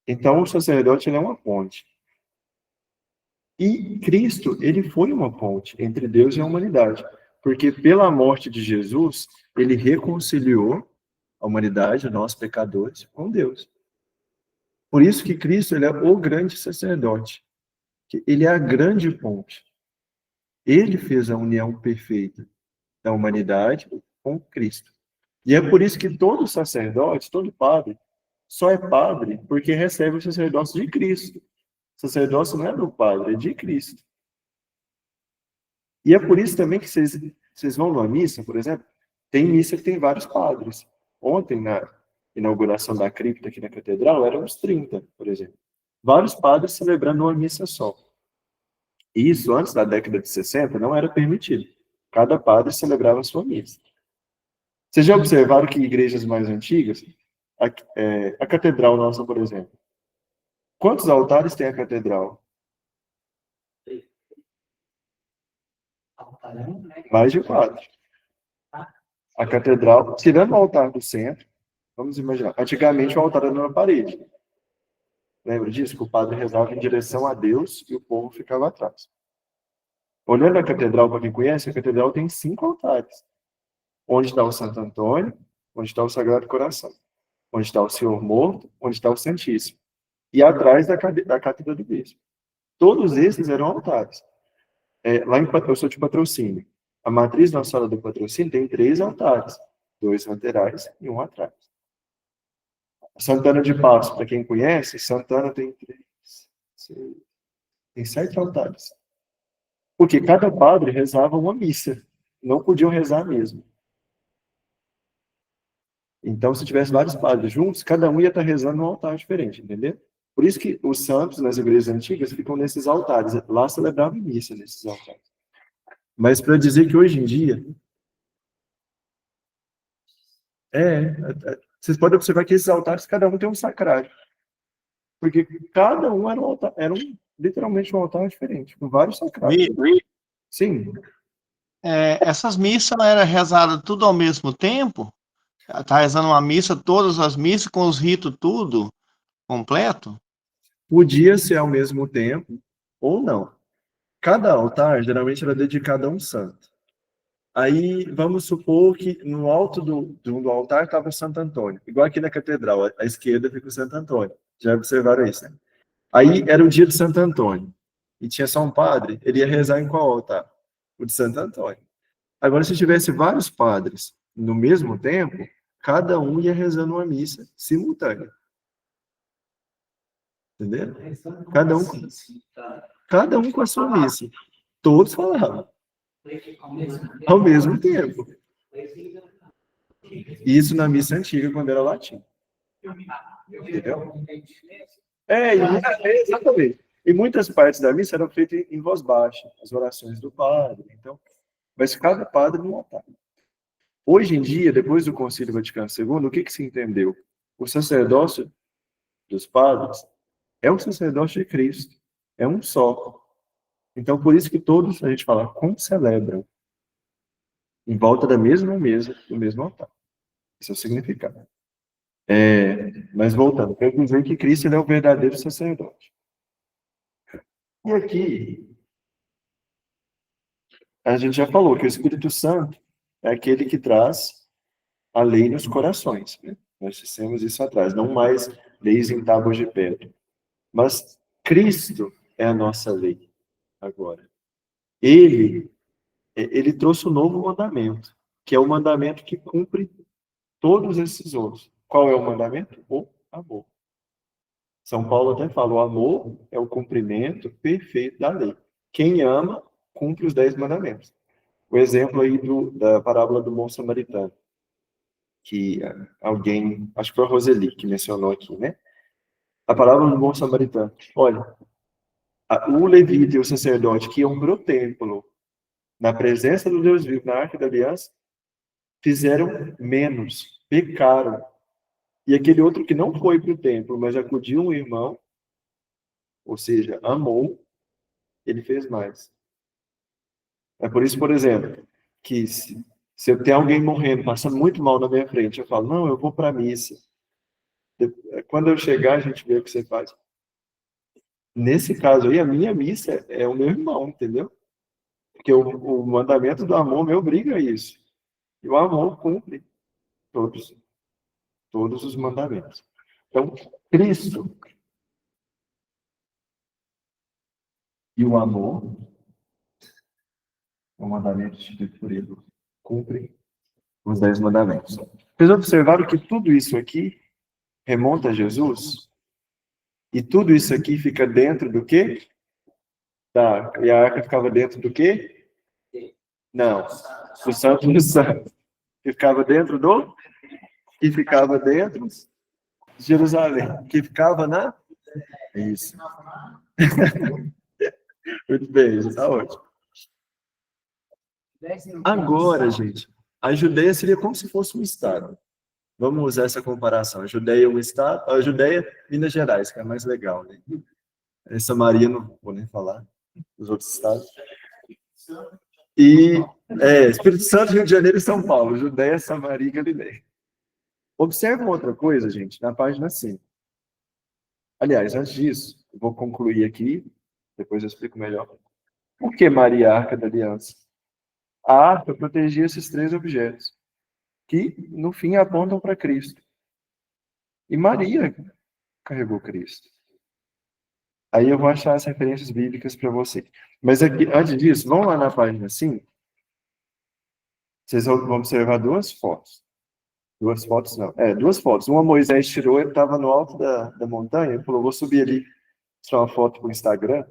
Então, o sacerdote ele é uma ponte. E Cristo, ele foi uma ponte entre Deus e a humanidade, porque pela morte de Jesus, ele reconciliou a humanidade, nós pecadores, com Deus. Por isso que Cristo ele é o grande sacerdote. Ele é a grande ponte. Ele fez a união perfeita da humanidade com Cristo. E é por isso que todo sacerdote, todo padre, só é padre porque recebe o sacerdócio de Cristo. O sacerdócio não é do padre, é de Cristo. E é por isso também que vocês vão numa missa, por exemplo, tem missa que tem vários padres. Ontem, na inauguração da cripta aqui na catedral, eram uns 30, por exemplo. Vários padres celebrando uma missa só. E isso, antes da década de 60, não era permitido. Cada padre celebrava a sua missa. Vocês já observaram que igrejas mais antigas, a catedral nossa, por exemplo, quantos altares tem a catedral? Mais de 4. A catedral, tirando o altar do centro, vamos imaginar, antigamente o altar era na parede. Lembra disso? Que o padre rezava em direção a Deus e o povo ficava atrás. Olhando a catedral, para quem conhece, a catedral tem 5 altares. Onde está o Santo Antônio, onde está o Sagrado Coração, onde está o Senhor Morto, onde está o Santíssimo. E atrás da Cátedra do Bispo. Todos esses eram altares. Eu sou de Patrocínio. A matriz Nossa Senhora do Patrocínio tem 3 altares. 2 laterais e 1 atrás. Santana de Passo, para quem conhece, Santana tem 7 altares. Porque cada padre rezava uma missa. Não podiam rezar mesmo. Então, se tivesse vários padres juntos, cada um ia estar rezando num altar diferente, entendeu? Por isso que os santos nas igrejas antigas ficam nesses altares. Lá celebravam missa nesses altares. Mas para dizer que hoje em dia... vocês podem observar que esses altares, cada um tem um sacrário. Porque cada um era um altar, literalmente um altar diferente, com vários sacrários. Sim. Essas missas eram rezadas tudo ao mesmo tempo? Tá rezando uma missa, todas as missas, com os ritos tudo completo? Podia ser ao mesmo tempo, ou não. Cada altar, geralmente, era dedicado a um santo. Aí, vamos supor que no alto do altar estava Santo Antônio. Igual aqui na catedral, à esquerda fica o Santo Antônio. Já observaram isso, né? Aí, era o dia de Santo Antônio. E tinha só um padre, ele ia rezar em qual altar? O de Santo Antônio. Agora, se tivesse vários padres no mesmo tempo, cada um ia rezando uma missa simultânea. Entendeu? Cada um com a sua missa. Todos falavam. Ao mesmo tempo. Isso na missa antiga, quando era latim. Entendeu? Exatamente. E muitas partes da missa eram feitas em voz baixa, as orações do padre. Então, mas cada padre no altar. Hoje em dia, depois do Concílio Vaticano II, o que se entendeu? O sacerdócio dos padres é o sacerdócio de Cristo. É um só. Então, por isso que todos, a gente fala, concelebram. Em volta da mesma mesa, do mesmo altar. Esse é o significado. Mas voltando, quero dizer que Cristo ele é o verdadeiro sacerdote. E aqui, a gente já falou que o Espírito Santo é aquele que traz a lei nos corações. Né? Nós dissemos isso atrás, não mais leis em tábuas de pedra. Mas Cristo é a nossa lei agora. Ele trouxe um novo mandamento, que é o mandamento que cumpre todos esses outros. Qual é o mandamento? O amor. São Paulo até fala, o amor é o cumprimento perfeito da lei. Quem ama, cumpre os 10 mandamentos. O exemplo aí da parábola do bom samaritano, que alguém, acho que foi a Roseli que mencionou aqui, né? A parábola do bom samaritano. Olha, o levita e o sacerdote que iam para o templo, na presença do Deus vivo, na Arca da Aliança, fizeram menos, pecaram. E aquele outro que não foi para o templo, mas acudiu um irmão, ou seja, amou, ele fez mais. É por isso, por exemplo, que se eu tenho alguém morrendo, passando muito mal na minha frente, eu falo, não, eu vou para a missa. Quando eu chegar, a gente vê o que você faz. Nesse caso aí, a minha missa é o meu irmão, entendeu? Porque o mandamento do amor me obriga a isso. E o amor cumpre todos os mandamentos. Então, Cristo e o amor, o mandamento instituído por ele, cumpre os 10 mandamentos. Vocês observaram que tudo isso aqui remonta a Jesus? E tudo isso aqui fica dentro do quê? E a arca ficava dentro do quê? Não, do Santo dos Santos. Ficava dentro do? Que ficava dentro de Jerusalém. Que ficava na? Isso. Muito bem, está ótimo. Agora, gente, a Judeia seria como se fosse um estado. Vamos usar essa comparação. A Judeia é um estado, a Judeia, Minas Gerais, que é mais legal, né? Samaria, não vou nem falar, os outros estados. E Espírito Santo, Rio de Janeiro e São Paulo. Judeia, Samaria e Galileia. Observe uma outra coisa, gente, na página 5. Aliás, antes disso, eu vou concluir aqui, depois eu explico melhor. Por que Maria é a Arca da Aliança? A arca protegia esses 3 objetos, que, no fim, apontam para Cristo. E Maria carregou Cristo. Aí eu vou achar as referências bíblicas para você. Mas aqui, antes disso, vamos lá na página 5. Vocês vão observar 2 fotos. 2 fotos, não. 2 fotos. Uma Moisés tirou, ele estava no alto da montanha, ele falou, vou subir ali, tirar uma foto para o Instagram.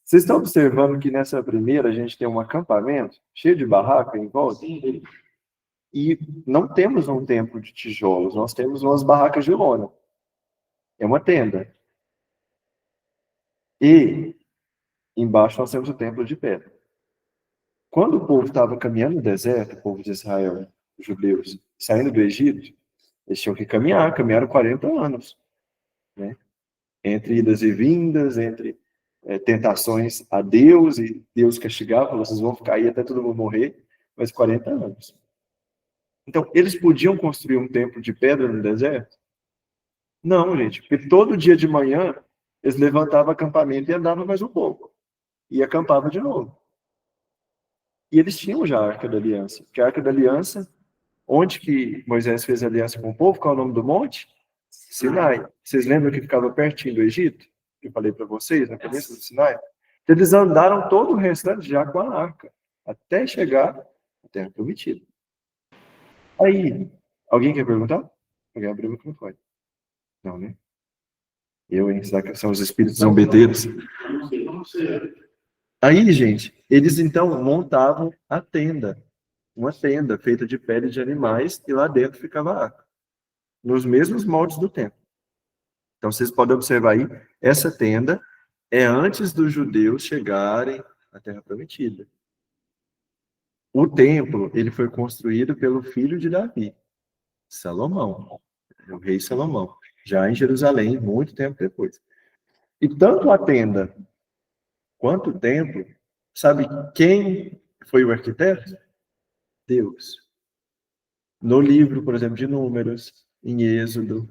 Vocês estão observando que nessa primeira a gente tem um acampamento cheio de barraca em volta? E não temos um templo de tijolos, nós temos umas barracas de lona. É uma tenda. E embaixo nós temos o templo de pedra. Quando o povo estava caminhando no deserto, o povo de Israel, os judeus, saindo do Egito, eles tinham que caminharam 40 anos. Né? Entre idas e vindas, entre tentações a Deus, e Deus castigava, vocês vão ficar aí até todo mundo morrer, mas 40 anos. Então, eles podiam construir um templo de pedra no deserto? Não, gente, porque todo dia de manhã, eles levantavam acampamento e andavam mais um pouco. E acampavam de novo. E eles tinham já a Arca da Aliança. Porque a Arca da Aliança, onde que Moisés fez aliança com o povo, qual é o nome do monte? Sinai. Vocês lembram que ficava pertinho do Egito? Que eu falei para vocês, na cabeça do Sinai? Eles andaram todo o restante já com a arca, até chegar à Terra Prometida. Aí, alguém quer perguntar? Alguém abriu o microfone. Não, né? Será que são os espíritos zombeteiros? Aí, gente, eles então montavam a tenda. Uma tenda feita de pele de animais e lá dentro ficava a arca. Nos mesmos moldes do templo. Então, vocês podem observar aí, essa tenda é antes dos judeus chegarem à Terra Prometida. O templo, ele foi construído pelo filho de Davi, Salomão, o rei Salomão, já em Jerusalém, muito tempo depois. E tanto a tenda quanto o templo, sabe quem foi o arquiteto? Deus. No livro, por exemplo, de Números, em Êxodo,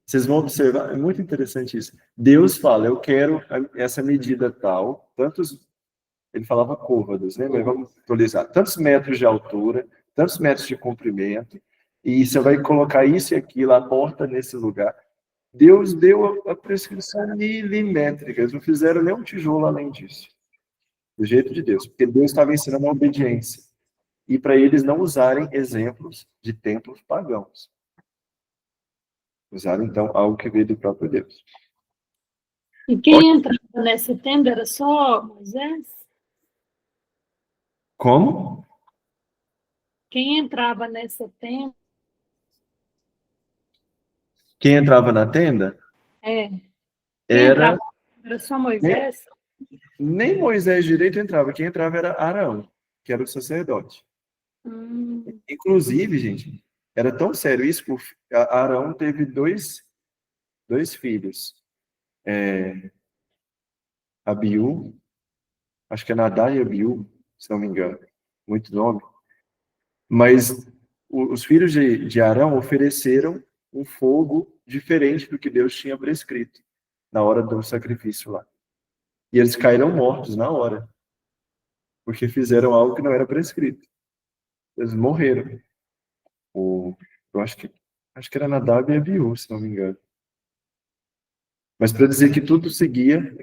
vocês vão observar, é muito interessante isso. Deus fala, eu quero essa medida tal, ele falava côvados, né? Mas vamos atualizar, tantos metros de altura, tantos metros de comprimento, e você vai colocar isso e aquilo, a porta nesse lugar. Deus deu a prescrição milimétrica, eles não fizeram nem um tijolo além disso. Do jeito de Deus, porque Deus estava ensinando a obediência. E para eles não usarem exemplos de templos pagãos. Usaram, então, algo que veio do próprio Deus. E quem entrava nessa tenda era só Moisés? Como? Quem entrava nessa tenda? Quem entrava na tenda? Era Só Moisés? Nem Moisés direito entrava. Quem entrava era Arão, que era o sacerdote. Inclusive, gente, era tão sério isso que Arão teve dois filhos. Abiú, acho que é Nadab e Abiú, se não me engano. Muito nome. Mas os filhos de Arão ofereceram um fogo diferente do que Deus tinha prescrito na hora do sacrifício lá. E eles caíram mortos na hora, porque fizeram algo que não era prescrito. Eles morreram. Eu acho que era Nadab e Abiú, se não me engano. Mas para dizer que tudo seguia.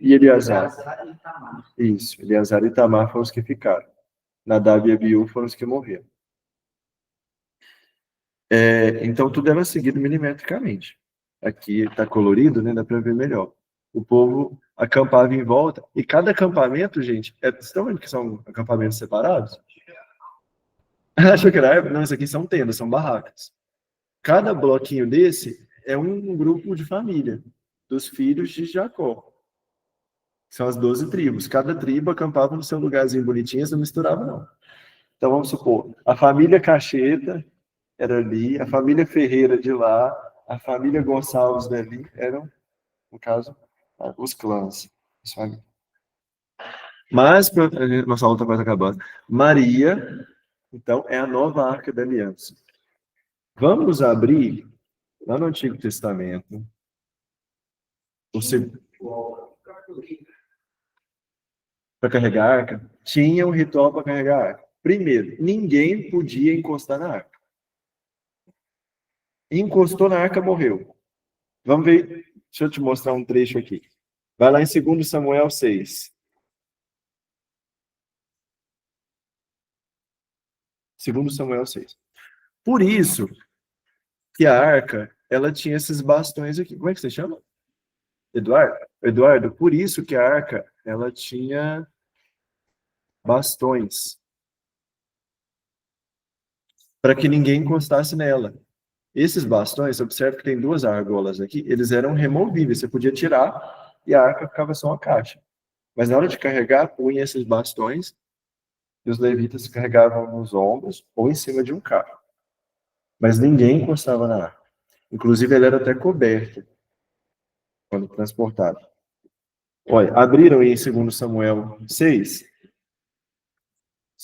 E Eleazar. Isso, Eleazar e Itamar foram os que ficaram. Nadab e Abiú foram os que morreram. Então tudo era seguido milimetricamente. Aqui está colorido, né? Dá para ver melhor. O povo acampava em volta, e cada acampamento, gente, vocês estão vendo que são acampamentos separados? Achou que era árvore? Não, isso aqui são tendas, são barracas. Cada bloquinho desse é um grupo de família, dos filhos de Jacó. São as 12 tribos. Cada tribo acampava no seu lugarzinho bonitinho, não misturava, não. Então, vamos supor, a família Cacheta era ali, a família Ferreira de lá, a família Gonçalves dali, eram, no caso, os clãs. Mas, nossa aula está quase acabando. Maria, então, é a nova Arca da Aliança. Vamos abrir, lá no Antigo Testamento, para carregar a arca, tinha um ritual para carregar a arca. Primeiro, ninguém podia encostar na arca. Encostou na arca, morreu. Vamos ver, deixa eu te mostrar um trecho aqui. Vai lá em 2 Samuel 6. 2 Samuel 6. Por isso que a arca, ela tinha esses bastões aqui. Como é que você chama? Eduardo, por isso que a arca, ela tinha bastões. Para que ninguém encostasse nela. Esses bastões, observe que tem 2 argolas aqui, eles eram removíveis. Você podia tirar e a arca ficava só uma caixa. Mas na hora de carregar, punha esses bastões e os levitas carregavam nos ombros ou em cima de um carro. Mas ninguém encostava na arca. Inclusive, ele era até coberto quando transportado. Olha, abriram aí em 2 Samuel 6.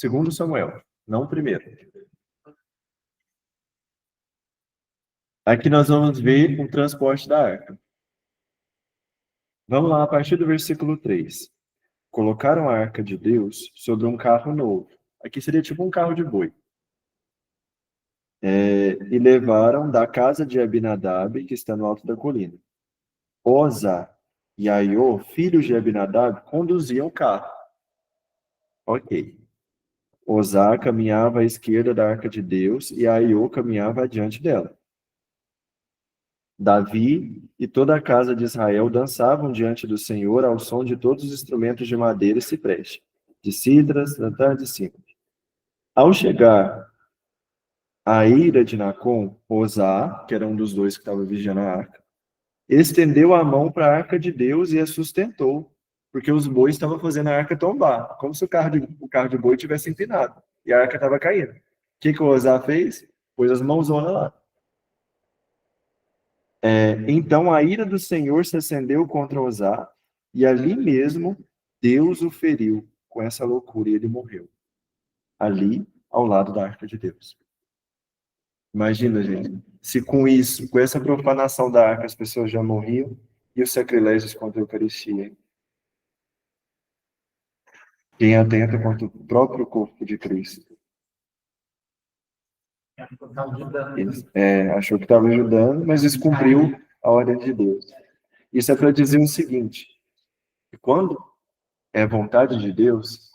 2 Samuel, não o primeiro. Aqui nós vamos ver o transporte da arca. Vamos lá, a partir do versículo 3. Colocaram a arca de Deus sobre um carro novo. Aqui seria tipo um carro de boi. E levaram da casa de Abinadab, que está no alto da colina. Oza e Aiô, filhos de Abinadab, conduziam o carro. Ok. Oza caminhava à esquerda da arca de Deus e Aiô caminhava adiante dela. Davi e toda a casa de Israel dançavam diante do Senhor ao som de todos os instrumentos de madeira e cipreste, de cidras, dantar de cima. Ao chegar a ira de Nacon, Osá, que era um dos dois que estava vigiando a arca, estendeu a mão para a arca de Deus e a sustentou, porque os bois estavam fazendo a arca tombar, como se o carro de boi tivesse empinado, e a arca estava caindo. O que o Osá fez? Pôs as mãozonas lá. Então a ira do Senhor se acendeu contra Osá, e ali mesmo Deus o feriu com essa loucura, e ele morreu. Ali, ao lado da arca de Deus. Imagina, gente, se com isso, com essa profanação da arca, as pessoas já morriam, e os sacrilégios contra a Eucaristia. Quem atenta contra o próprio corpo de Cristo. Achou que estava ajudando, mas descumpriu a ordem de Deus. Isso é para dizer o seguinte, que quando é vontade de Deus,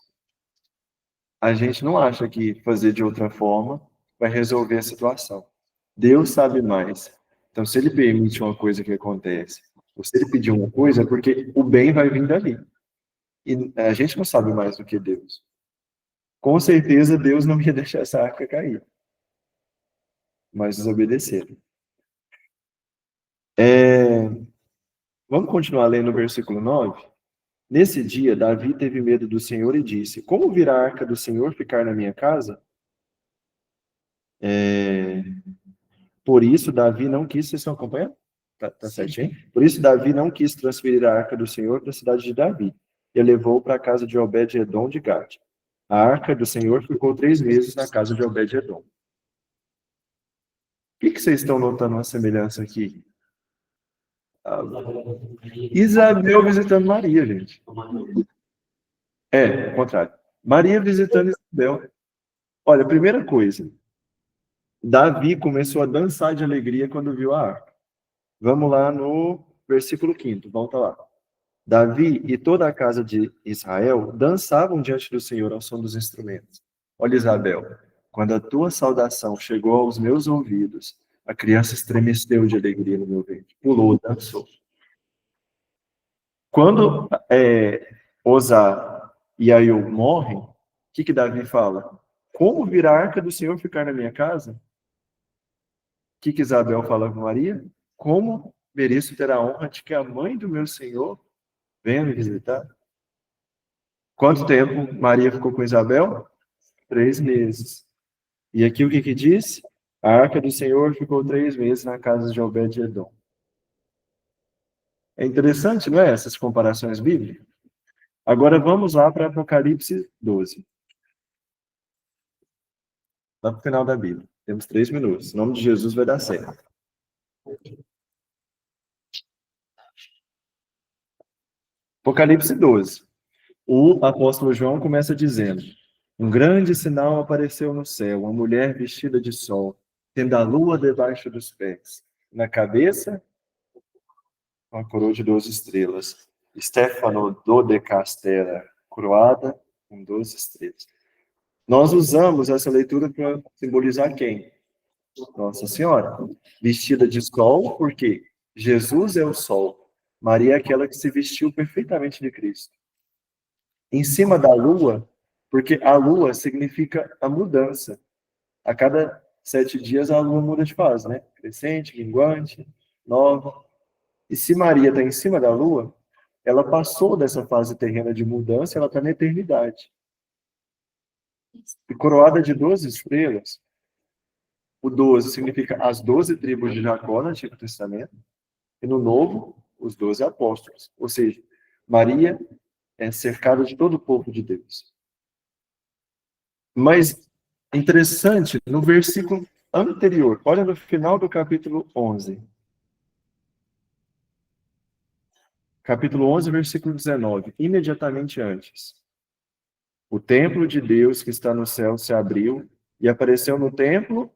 a gente não acha que fazer de outra forma vai resolver a situação. Deus sabe mais. Então, se ele permite uma coisa que acontece, ou se ele pedir uma coisa, é porque o bem vai vir dali. E a gente não sabe mais do que Deus. Com certeza, Deus não ia deixar essa arca cair. Mas desobedeceram. Vamos continuar lendo o versículo 9? Nesse dia, Davi teve medo do Senhor e disse, como virá a arca do Senhor ficar na minha casa? Por isso, Davi não quis... Vocês estão acompanhando? Tá certinho? Por isso, Davi não quis transferir a arca do Senhor para a cidade de Davi. E a levou para a casa de Obed-edom de Gade. A arca do Senhor ficou 3 meses na casa de Obed-edom. O que vocês estão notando uma semelhança aqui? Isabel visitando Maria, gente. Ao contrário. Maria visitando Isabel. Olha, primeira coisa. Davi começou a dançar de alegria quando viu a arca. Vamos lá no versículo 5º, volta lá. Davi e toda a casa de Israel dançavam diante do Senhor ao som dos instrumentos. Olha, Isabel, quando a tua saudação chegou aos meus ouvidos, a criança estremeceu de alegria no meu ventre, pulou, dançou. Quando Osá e Aiú morrem, o que Davi fala? Como virá a arca do Senhor ficar na minha casa? O que Isabel fala com Maria? Como mereço ter a honra de que a mãe do meu Senhor venha me visitar? Quanto tempo Maria ficou com Isabel? 3 meses. E aqui o que diz? A arca do Senhor ficou 3 meses na casa de Obed-edom. É interessante, não é? Essas comparações bíblicas. Agora vamos lá para Apocalipse 12. Lá para o final da Bíblia. Temos 3 minutos. Em nome de Jesus vai dar certo. Apocalipse 12. O apóstolo João começa dizendo: um grande sinal apareceu no céu, uma mulher vestida de sol, tendo a lua debaixo dos pés. Na cabeça, uma coroa de 12 estrelas. Stefano dodecastera, coroada com 12 estrelas. Nós usamos essa leitura para simbolizar quem? Nossa Senhora. Vestida de sol, porque Jesus é o sol. Maria é aquela que se vestiu perfeitamente de Cristo. Em cima da lua, porque a lua significa a mudança. A cada 7 dias a lua muda de fase, né? Crescente, minguante, nova. E se Maria está em cima da lua, ela passou dessa fase terrena de mudança, ela está na eternidade. E coroada de 12 estrelas, o 12 significa as 12 tribos de Jacó no Antigo Testamento, e no Novo, os 12 apóstolos. Ou seja, Maria é cercada de todo o povo de Deus. Mas, interessante, no versículo anterior, olha no final do capítulo 11. Capítulo 11, versículo 19, imediatamente antes. O templo de Deus que está no céu se abriu e apareceu no templo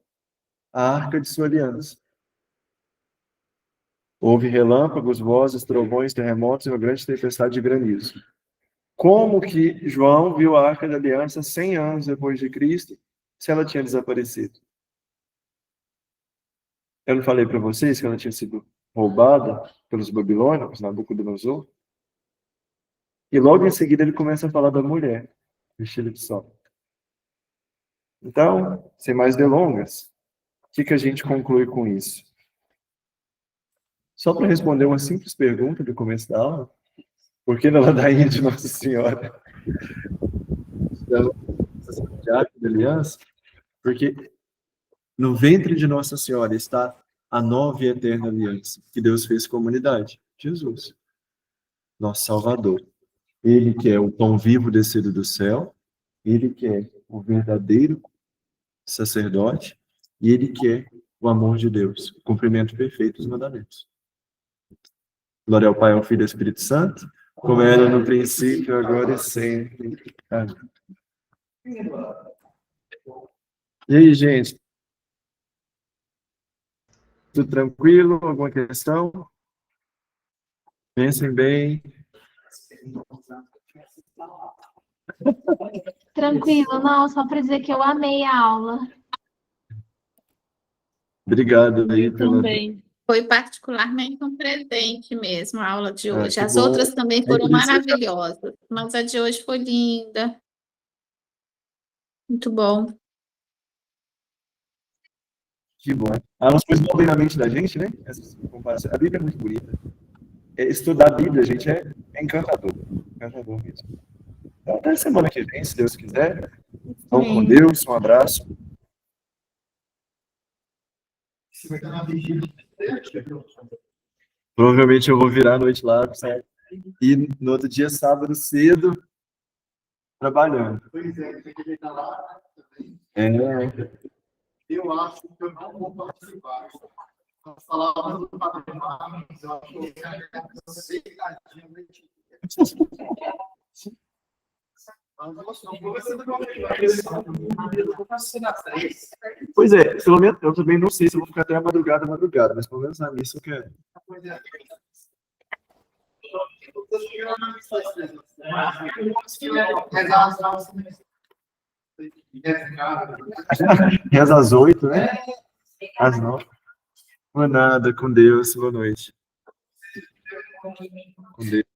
a arca de sua aliança. Houve relâmpagos, vozes, trovões, terremotos e uma grande tempestade de granizo. Como que João viu a arca da aliança 100 anos depois de Cristo, se ela tinha desaparecido? Eu não falei para vocês que ela tinha sido roubada pelos babilônicos, Nabucodonosor? E logo em seguida ele começa a falar da mulher, vestida de sol. Então, sem mais delongas, o que a gente conclui com isso? Só para responder uma simples pergunta do começo da aula, por que na ladainha de Nossa Senhora de Arca da Aliança? Porque no ventre de Nossa Senhora está a nova e eterna aliança que Deus fez com a humanidade. Jesus, nosso Salvador. Ele que é o pão vivo descido do céu, ele que é o verdadeiro sacerdote, e ele que é o amor de Deus, o cumprimento perfeito dos mandamentos. Glória ao Pai, ao Filho e ao Espírito Santo, como era no princípio, agora e sempre. Amém. E aí, gente? Tudo tranquilo? Alguma questão? Pensem bem. Tranquilo, não, só para dizer que eu amei a aula. Obrigado aí Eu pela... também. Foi particularmente um presente mesmo a aula de hoje. que As bom. outras também foram por isso que eu- maravilhosas, mas a de hoje foi linda. Muito bom. Que bom. Umas coisas boas na mente da gente, né? Essas comparações. A Bíblia é muito bonita. Estudar a Bíblia, gente, é encantador. Encantador mesmo. Então, até semana que vem, se Deus quiser. Vamos com Deus. Um abraço. Provavelmente eu vou virar a noite lá, certo? E no outro dia, sábado, cedo, trabalhando. Pois é, tem que estar lá também. Eu acho que eu não vou participar. As palavras do Padre Marcos, eu acho que Pois é, pelo menos eu também não sei se eu vou ficar até a madrugada, mas pelo menos na missa eu quero. Reza às 8, né? Às 9. Não é nada, com Deus, boa noite. Com Deus.